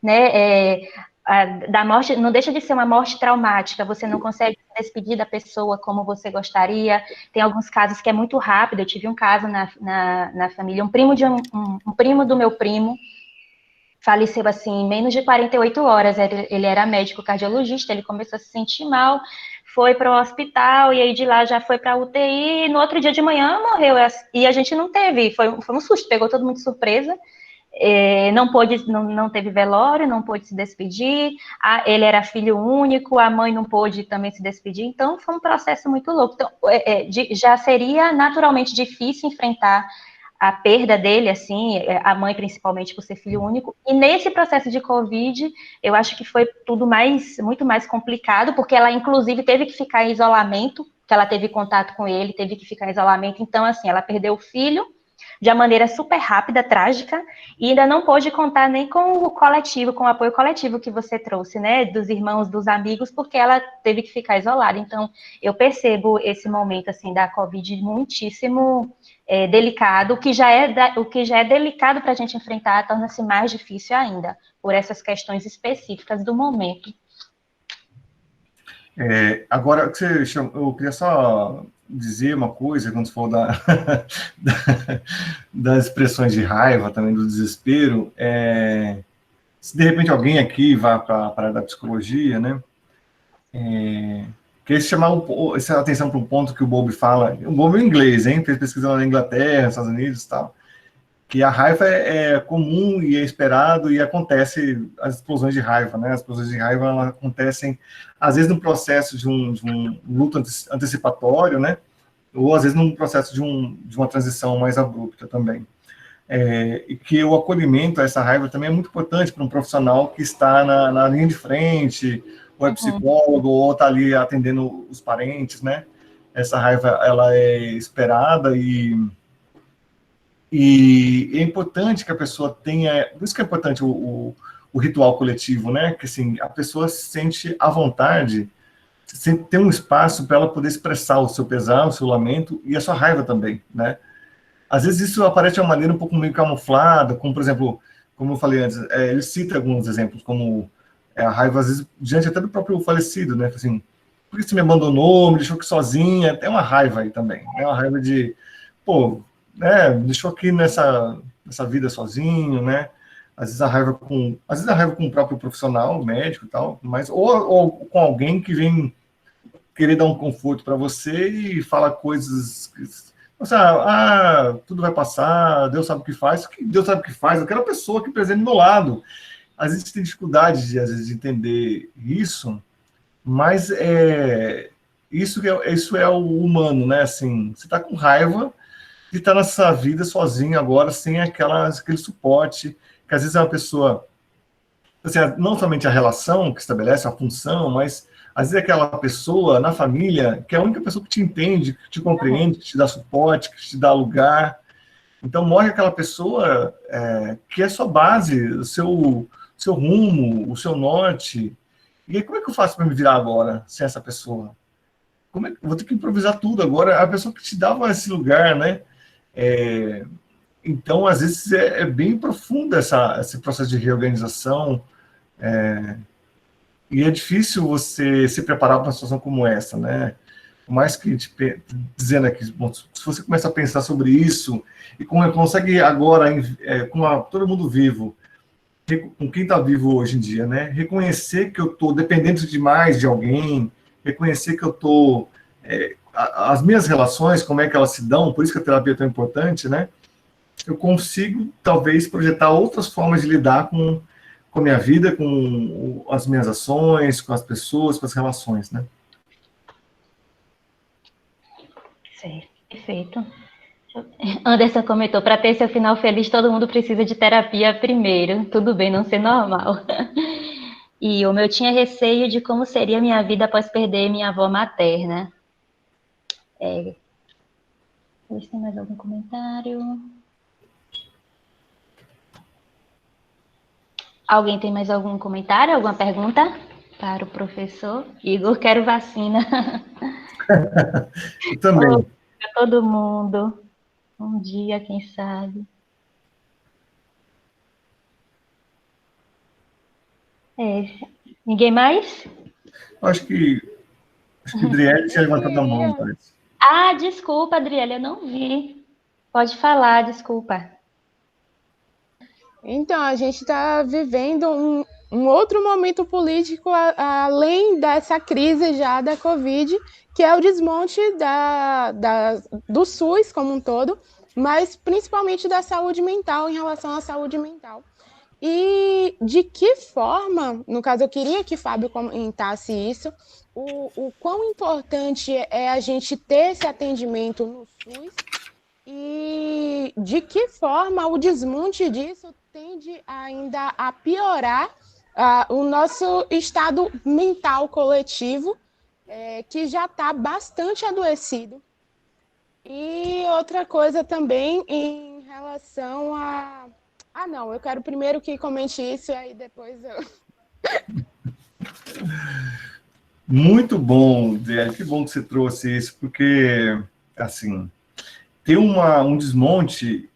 né? Da morte, não deixa de ser uma morte traumática, você não consegue se despedir da pessoa como você gostaria. Tem alguns casos que é muito rápido. Eu tive um caso na família, um primo do meu primo faleceu assim em menos de 48 horas. Ele era médico cardiologista, ele começou a se sentir mal, foi para o hospital, e aí de lá já foi para a UTI, e no outro dia de manhã morreu. E a gente não teve, foi um susto, pegou todo mundo de surpresa. Não teve velório, não pôde se despedir, ele era filho único, a mãe não pôde também se despedir, então foi um processo muito louco. Então, já seria naturalmente difícil enfrentar a perda dele, assim, a mãe principalmente por ser filho único, e nesse processo de Covid, eu acho que foi tudo muito mais complicado, porque ela inclusive teve que ficar em isolamento, que ela teve contato com ele, teve que ficar em isolamento, então assim, ela perdeu o filho, de uma maneira super rápida, trágica, e ainda não pôde contar nem com o coletivo, com o apoio coletivo que você trouxe, né, dos irmãos, dos amigos, porque ela teve que ficar isolada. Então, eu percebo esse momento, assim, da Covid muitíssimo delicado, o que já é delicado para a gente enfrentar, torna-se mais difícil ainda, por essas questões específicas do momento. Agora, eu queria só dizer uma coisa, quando você falou da- das expressões de raiva, também do desespero, se de repente alguém aqui vá para a área da psicologia, né, queria chamar essa atenção para um ponto que o Bowlby fala, o Bowlby é inglês, hein, fez pesquisa na Inglaterra, nos Estados Unidos e tal, que a raiva é comum e é esperado e acontece as explosões de raiva, né? As explosões de raiva elas acontecem às vezes no processo de um luto antecipatório, né? Ou às vezes num processo de uma transição mais abrupta também. E que o acolhimento a essa raiva também é muito importante para um profissional que está na linha de frente, ou é psicólogo, ou está ali atendendo os parentes, né? Essa raiva ela é esperada e é importante que a pessoa tenha, por isso que é importante o ritual coletivo, né? Que assim, a pessoa se sente à vontade, tem um espaço para ela poder expressar o seu pesar, o seu lamento e a sua raiva também, né? Às vezes isso aparece de uma maneira um pouco meio camuflada, como por exemplo, como eu falei antes, ele cita alguns exemplos, como a raiva às vezes diante até do próprio falecido, né? Assim, por que você me abandonou, me deixou aqui sozinha? Tem uma raiva aí também, né? Uma raiva de, pô, né, me deixou aqui nessa vida sozinho, né? Às vezes a raiva com o próprio profissional, médico e tal, mas ou com alguém que vem querer dar um conforto para você e fala coisas tudo vai passar, Deus sabe o que faz, Deus sabe o que faz, aquela pessoa que presente do meu lado. Às vezes tem dificuldade às vezes, de entender isso, mas isso é o humano, né? Assim, você está com raiva de estar nessa vida sozinho agora, sem aquele suporte, que às vezes é uma pessoa, assim, não somente a relação que estabelece, a função, mas às vezes é aquela pessoa na família que é a única pessoa que te entende, que te compreende, que te dá suporte, que te dá lugar. Então morre aquela pessoa que é sua base, o seu rumo, o seu norte. E aí, como é que eu faço para me virar agora sem essa pessoa? Vou ter que improvisar tudo agora. A pessoa que te dava esse lugar, né? Então, às vezes, é bem profundo esse processo de reorganização, e é difícil você se preparar para uma situação como essa, né? Por mais que, dizendo aqui, bom, se você começa a pensar sobre isso, e consegue agora, com todo mundo vivo, com quem está vivo hoje em dia, né? Reconhecer que eu estou dependendo demais de alguém, reconhecer que eu estou... as minhas relações, como é que elas se dão, por isso que a terapia é tão importante, né? Eu consigo, talvez, projetar outras formas de lidar com a minha vida, com as minhas ações, com as pessoas, com as relações, né? Certo, perfeito. Anderson comentou, para ter seu final feliz, todo mundo precisa de terapia primeiro. Tudo bem não ser normal. E o meu tinha receio de como seria minha vida após perder minha avó materna. Deixa eu ver se tem mais algum comentário. Alguém tem mais algum comentário, alguma pergunta para o professor? Igor, quero vacina. Eu também. Para todo mundo. Um dia, quem sabe. Ninguém mais? Acho que Adriele tinha levantado a mão, parece. Desculpa, Adriele, eu não vi. Pode falar, desculpa. Então, a gente está vivendo um outro momento político além dessa crise já da Covid, que é o desmonte do SUS como um todo, mas principalmente da saúde mental, em relação à saúde mental. E de que forma, no caso, eu queria que Fábio comentasse isso, o quão importante é a gente ter esse atendimento no SUS e de que forma o desmonte disso tende ainda a piorar o nosso estado mental coletivo, que já está bastante adoecido. E outra coisa também em relação a... não, eu quero primeiro que comente isso, e aí depois eu... Muito bom, Adriele, que bom que você trouxe isso, porque, assim, tem um desmonte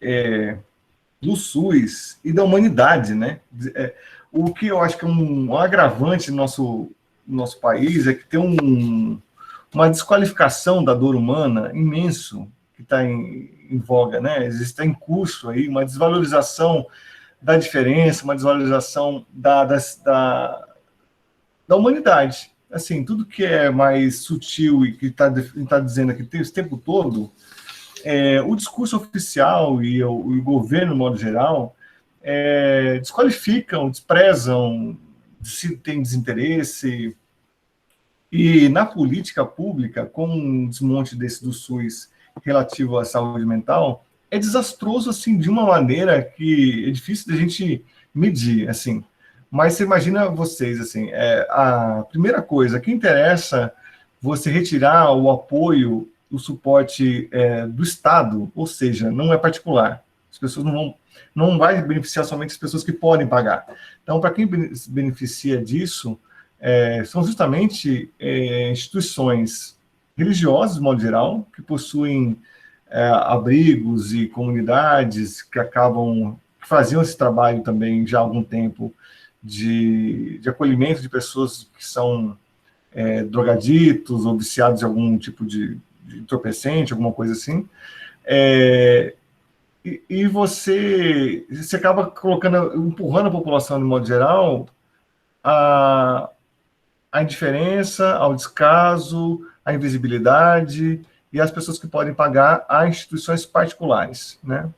do SUS e da humanidade, né? O que eu acho que é um agravante no nosso no nosso país é que tem uma desqualificação da dor humana imenso, que está em voga, né? Está em curso aí uma desvalorização da diferença, uma desvalorização da humanidade. Assim, tudo que é mais sutil e que está dizendo aqui esse tempo todo, o discurso oficial e o governo, no modo geral, desqualificam, desprezam, se tem desinteresse. E na política pública, com um desmonte desse do SUS relativo à saúde mental, é desastroso, assim, de uma maneira que é difícil de a gente medir, assim. Mas você imagina vocês, assim, a primeira coisa que interessa você retirar o apoio, o suporte do Estado, ou seja, não é particular. As pessoas não vai beneficiar somente as pessoas que podem pagar. Então, para quem se beneficia disso, são justamente instituições religiosas, de modo geral, que possuem abrigos e comunidades que faziam esse trabalho também já há algum tempo de acolhimento de pessoas que são drogaditos ou viciados em algum tipo de entorpecente, alguma coisa assim. E você acaba empurrando a população, de modo geral, à indiferença, ao descaso, à invisibilidade e às pessoas que podem pagar a instituições particulares, né?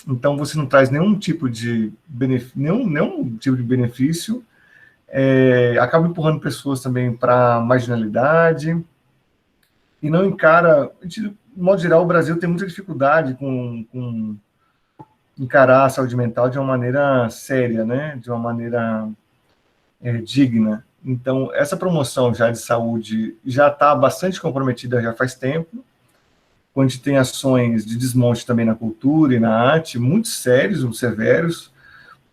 Então, você não traz nenhum tipo de benefício, acaba empurrando pessoas também para a marginalidade e não encara... De modo geral, o Brasil tem muita dificuldade com encarar a saúde mental de uma maneira séria, né? De uma maneira digna. Então, essa promoção já de saúde já está bastante comprometida já faz tempo, quando a gente tem ações de desmonte também na cultura e na arte, muito sérios, muito severos.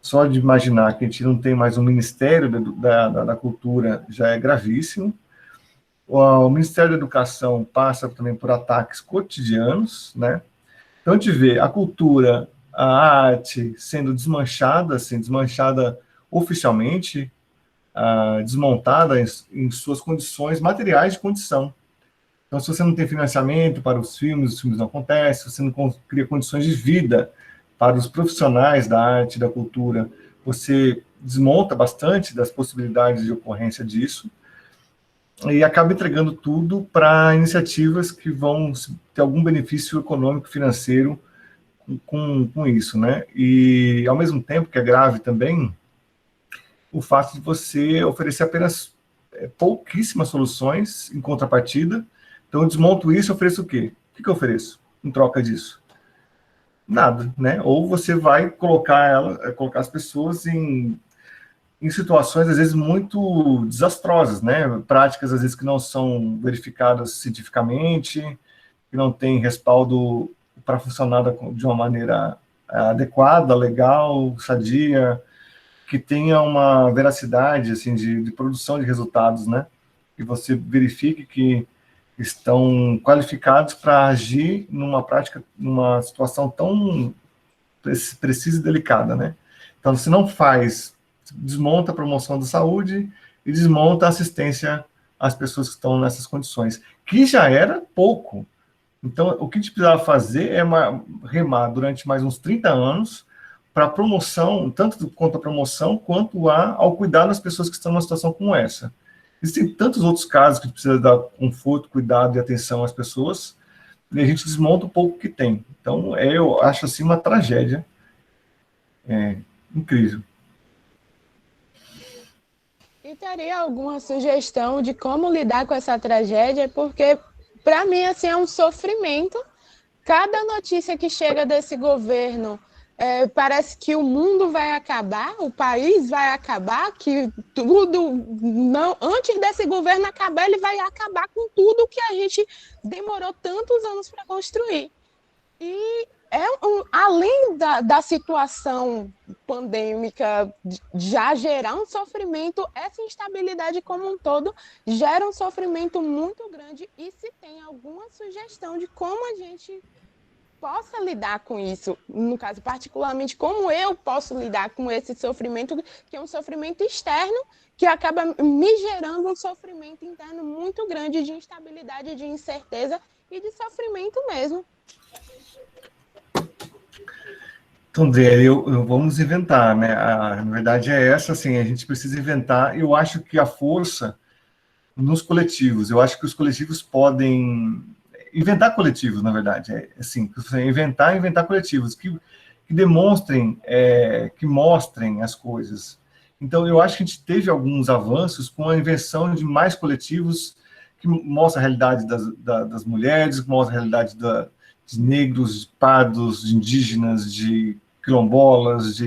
Só de imaginar que a gente não tem mais um Ministério da Cultura já é gravíssimo. O Ministério da Educação passa também por ataques cotidianos, né? Então, a gente vê a cultura, a arte sendo desmanchada, assim, desmanchada oficialmente, desmontada em suas condições materiais de condição. Então, se você não tem financiamento para os filmes não acontecem, se você não cria condições de vida para os profissionais da arte, da cultura, você desmonta bastante das possibilidades de ocorrência disso e acaba entregando tudo para iniciativas que vão ter algum benefício econômico, financeiro com isso, né? E, ao mesmo tempo, que é grave também, o fato de você oferecer apenas pouquíssimas soluções em contrapartida. Então, eu desmonto isso e ofereço o quê? O que eu ofereço em troca disso? Nada, né? Ou você vai colocar as pessoas em situações, às vezes, muito desastrosas, né? Práticas, às vezes, que não são verificadas cientificamente, que não tem respaldo para funcionar de uma maneira adequada, legal, sadia, que tenha uma veracidade, assim, de produção de resultados, né? Que você verifique que estão qualificados para agir numa prática, numa situação tão precisa e delicada, né? Então, se não faz, desmonta a promoção da saúde e desmonta a assistência às pessoas que estão nessas condições, que já era pouco. Então, o que a gente precisava fazer é remar durante mais uns 30 anos para a promoção, tanto quanto a promoção, quanto ao cuidado das pessoas que estão numa situação como essa. Existem tantos outros casos que a gente precisa dar conforto, cuidado e atenção às pessoas, e a gente desmonta o pouco que tem. Então, eu acho assim uma tragédia incrível. E teria alguma sugestão de como lidar com essa tragédia? Porque, para mim, assim, é um sofrimento. Cada notícia que chega desse governo parece que o mundo vai acabar, o país vai acabar, que tudo, não, antes desse governo acabar, ele vai acabar com tudo que a gente demorou tantos anos para construir. E além da situação pandêmica já gerar um sofrimento, essa instabilidade como um todo gera um sofrimento muito grande. E se tem alguma sugestão de como a gente possa lidar com isso, no caso, particularmente, como eu posso lidar com esse sofrimento, que é um sofrimento externo, que acaba me gerando um sofrimento interno muito grande de instabilidade, de incerteza e de sofrimento mesmo. Então, Dê, vamos inventar, né? Na verdade é essa, assim, a gente precisa inventar. Eu acho que a força nos coletivos, eu acho que os coletivos podem inventar coletivos, na verdade, assim, inventar coletivos que demonstrem, que mostrem as coisas. Então, eu acho que a gente teve alguns avanços com a invenção de mais coletivos que mostram a realidade das mulheres, que mostram a realidade de negros, de pardos, de indígenas, de quilombolas,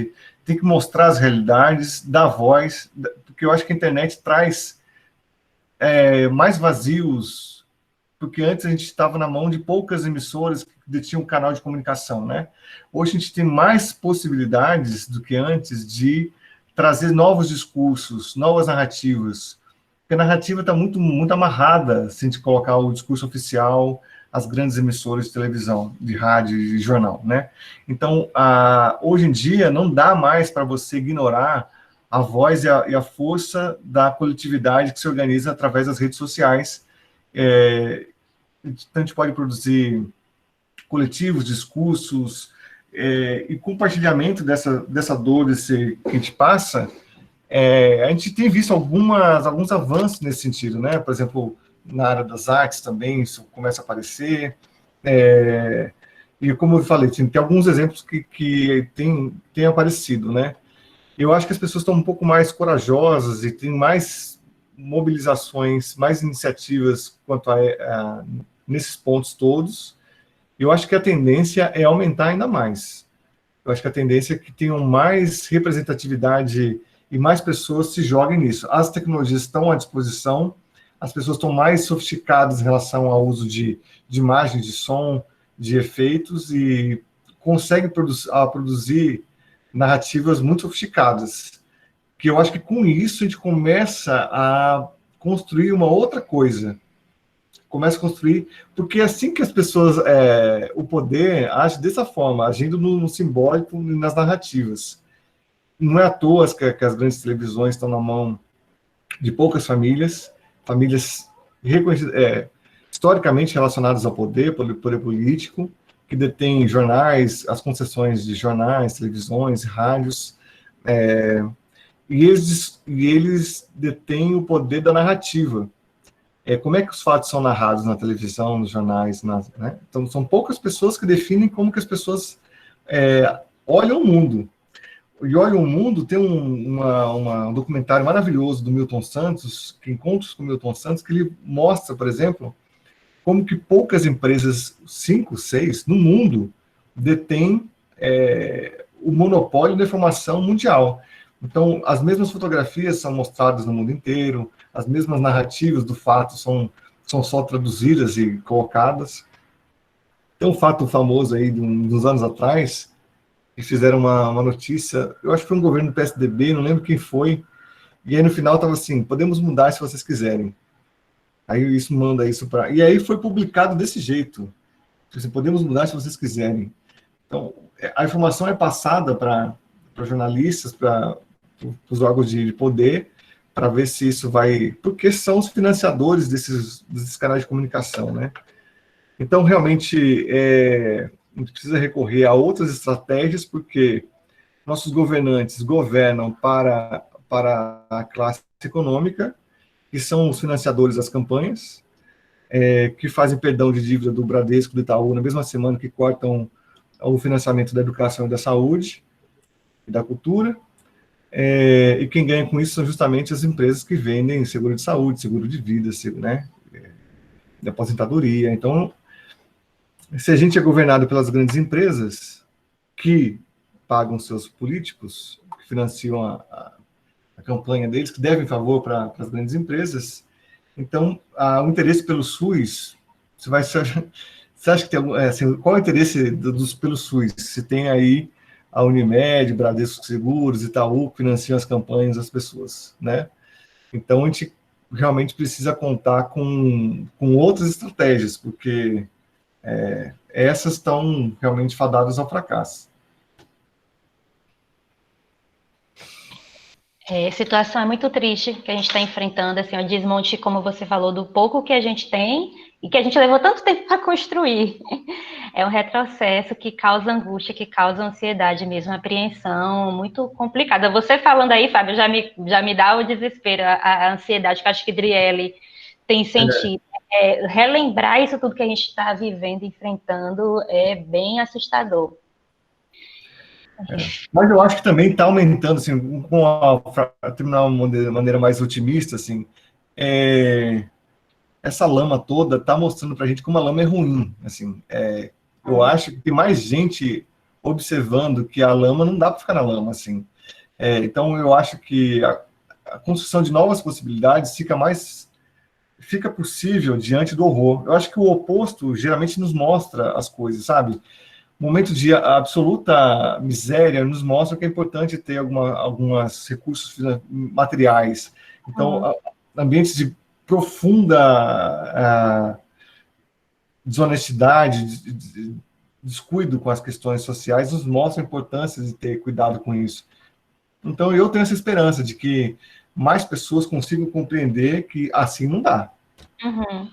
tem que mostrar as realidades, dar voz, porque eu acho que a internet traz mais vazios, porque antes a gente estava na mão de poucas emissoras que detinham um canal de comunicação, né? Hoje a gente tem mais possibilidades do que antes de trazer novos discursos, novas narrativas, porque a narrativa está muito, muito amarrada, se a gente colocar o discurso oficial, as grandes emissoras de televisão, de rádio e de jornal, né? Então, hoje em dia, não dá mais para você ignorar a voz e a força da coletividade que se organiza através das redes sociais. Então, a gente pode produzir coletivos, discursos, e compartilhamento dessa dor que a gente passa. A gente tem visto alguns avanços nesse sentido, né? Por exemplo, na área das artes também, isso começa a aparecer. E como eu falei, tem alguns exemplos que têm aparecido, né? Eu acho que as pessoas estão um pouco mais corajosas e tem mais mobilizações, mais iniciativas quanto nesses pontos todos. Eu acho que a tendência é aumentar ainda mais. Eu acho que a tendência é que tenham mais representatividade e mais pessoas se joguem nisso. As tecnologias estão à disposição, as pessoas estão mais sofisticadas em relação ao uso de imagem, de som, de efeitos, e conseguem produzir narrativas muito sofisticadas, que eu acho que com isso a gente começa a construir uma outra coisa, porque assim que as pessoas, o poder age dessa forma, agindo no simbólico e nas narrativas. Não é à toa que as grandes televisões estão na mão de poucas famílias historicamente relacionadas ao poder político, que detêm jornais, as concessões de jornais, televisões, rádios, e eles detêm o poder da narrativa. Como é que os fatos são narrados na televisão, nos jornais, né? Então, são poucas pessoas que definem como que as pessoas olham o mundo. E Olham o Mundo tem um documentário maravilhoso do Milton Santos, que Encontros com Milton Santos, que ele mostra, por exemplo, como que poucas empresas, 5, 6, no mundo, detêm o monopólio da informação mundial. Então, as mesmas fotografias são mostradas no mundo inteiro, as mesmas narrativas do fato são só traduzidas e colocadas. Tem um fato famoso aí dos anos atrás, que fizeram uma notícia, eu acho que foi um governo do PSDB, não lembro quem foi, e aí no final estava assim, podemos mudar se vocês quiserem. Aí isso manda isso para... E aí foi publicado desse jeito. Assim, podemos mudar se vocês quiserem. Então, a informação é passada para jornalistas, para os órgãos de poder, para ver se isso vai... Porque são os financiadores desses canais de comunicação, né? Então, realmente, a gente precisa recorrer a outras estratégias, porque nossos governantes governam para a classe econômica, que são os financiadores das campanhas, que fazem perdão de dívida do Bradesco, do Itaú, na mesma semana que cortam o financiamento da educação e da saúde e da cultura, e quem ganha com isso são justamente as empresas que vendem seguro de saúde, seguro de vida, né, de aposentadoria. Então, se a gente é governado pelas grandes empresas que pagam seus políticos, que financiam a campanha deles, que devem favor para as grandes empresas, então, o interesse pelo SUS, você acha que tem algum... assim, qual é o interesse pelo SUS? Se tem aí a Unimed, Bradesco Seguros, Itaú, que financiam as campanhas das pessoas, né? Então, a gente realmente precisa contar com outras estratégias, porque Essas estão realmente fadadas ao fracasso. A situação é muito triste que a gente está enfrentando, assim, o desmonte, como você falou, do pouco que a gente tem e que a gente levou tanto tempo para construir. É um retrocesso que causa angústia, que causa ansiedade mesmo, apreensão, muito complicada. Você falando aí, Fábio, já me dá o desespero, a ansiedade, que eu acho que Driele tem sentido. Relembrar isso tudo que a gente está vivendo, enfrentando, é bem assustador. Mas eu acho que também está aumentando, assim, para terminar uma maneira mais otimista, assim, essa lama toda está mostrando para a gente como a lama é ruim. Assim, eu acho que tem mais gente observando que a lama não dá para ficar na lama. Assim. Então, eu acho que a construção de novas possibilidades fica possível diante do horror. Eu acho que o oposto geralmente nos mostra as coisas, sabe? Momento de absoluta miséria nos mostra que é importante ter alguns recursos materiais. Então, ambientes de profunda desonestidade, descuido com as questões sociais, nos mostram a importância de ter cuidado com isso. Então, eu tenho essa esperança de que mais pessoas consigam compreender que assim não dá. Uhum.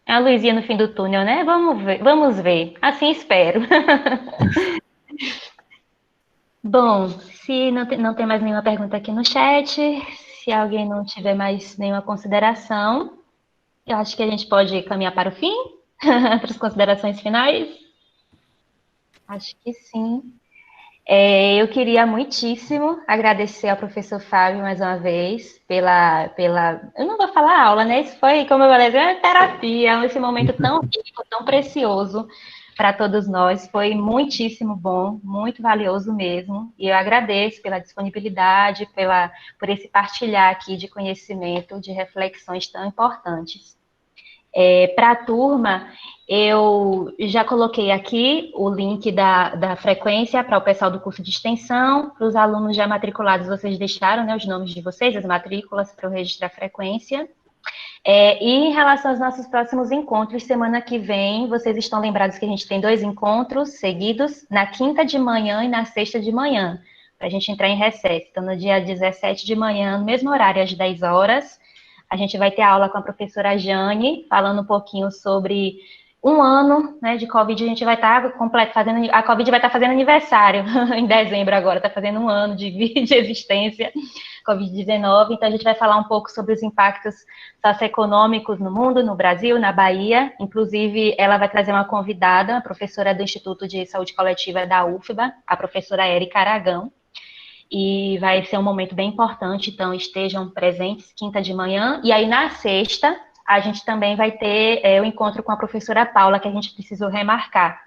É a luzinha no fim do túnel, né? Vamos ver. Assim espero. Bom, se não tem mais nenhuma pergunta aqui no chat, se alguém não tiver mais nenhuma consideração, eu acho que a gente pode caminhar para o fim, para as considerações finais. Acho que sim. Eu queria muitíssimo agradecer ao professor Fábio mais uma vez eu não vou falar aula, né? Isso foi, como eu falei, uma terapia, esse momento tão rico, tão precioso para todos nós. Foi muitíssimo bom, muito valioso mesmo. E eu agradeço pela disponibilidade, por esse partilhar aqui de conhecimento, de reflexões tão importantes. Para a turma, eu já coloquei aqui o link da frequência para o pessoal do curso de extensão. Para os alunos já matriculados, vocês deixaram, né, os nomes de vocês, as matrículas, para eu registrar a frequência. E em relação aos nossos próximos encontros, semana que vem, vocês estão lembrados que a gente tem 2 encontros seguidos, na quinta de manhã e na sexta de manhã, para a gente entrar em recesso. Então, no dia 17 de manhã, no mesmo horário, às 10 horas, a gente vai ter aula com a professora Jane, falando um pouquinho sobre um ano, né, de Covid. A gente vai estar a Covid vai estar fazendo aniversário em dezembro agora, está fazendo um ano de existência, Covid-19. Então, a gente vai falar um pouco sobre os impactos socioeconômicos no mundo, no Brasil, na Bahia. Inclusive, ela vai trazer uma convidada, a professora do Instituto de Saúde Coletiva da UFBA, a professora Érica Aragão. E vai ser um momento bem importante, então estejam presentes quinta de manhã. E aí, na sexta, a gente também vai ter o encontro com a professora Paula, que a gente precisou remarcar.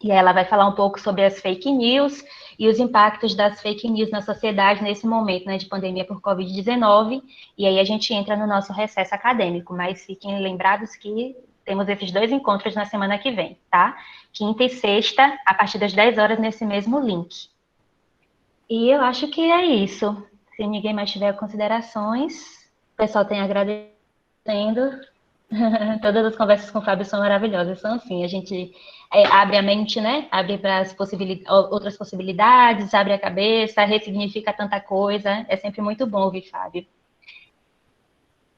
E ela vai falar um pouco sobre as fake news e os impactos das fake news na sociedade nesse momento, né, de pandemia por Covid-19. E aí a gente entra no nosso recesso acadêmico, mas fiquem lembrados que temos esses 2 encontros na semana que vem, tá? Quinta e sexta, a partir das 10 horas, nesse mesmo link. E eu acho que é isso. Se ninguém mais tiver considerações, o pessoal tem agradecendo. Todas as conversas com o Fábio são maravilhosas, são assim, a gente abre a mente, né? Abre para as outras possibilidades, abre a cabeça, ressignifica tanta coisa. É sempre muito bom ouvir Fábio.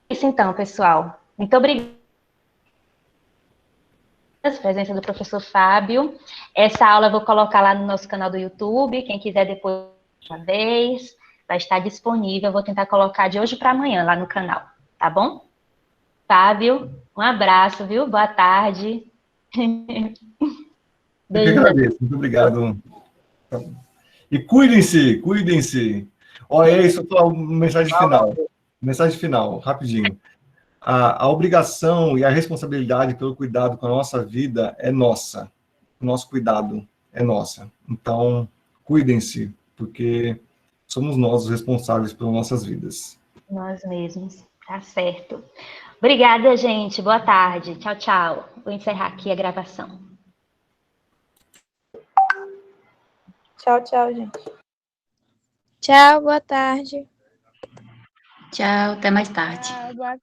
Isso então, pessoal. Muito obrigada pela presença do professor Fábio. Essa aula eu vou colocar lá no nosso canal do YouTube. Quem quiser depois uma vez, vai estar disponível. Eu vou tentar colocar de hoje para amanhã lá no canal, tá bom? Fábio, um abraço, viu? Boa tarde. Eu que agradeço, muito obrigado. E cuidem-se, cuidem-se. Olha, isso, só uma mensagem final. Mensagem final, rapidinho. A obrigação e a responsabilidade pelo cuidado com a nossa vida é nossa. O nosso cuidado é nossa. Então, cuidem-se, porque somos nós os responsáveis pelas nossas vidas. Nós mesmos, tá certo. Obrigada, gente. Boa tarde. Tchau, tchau. Vou encerrar aqui a gravação. Tchau, tchau, gente. Tchau, boa tarde. Tchau, até mais tarde. Tchau, boa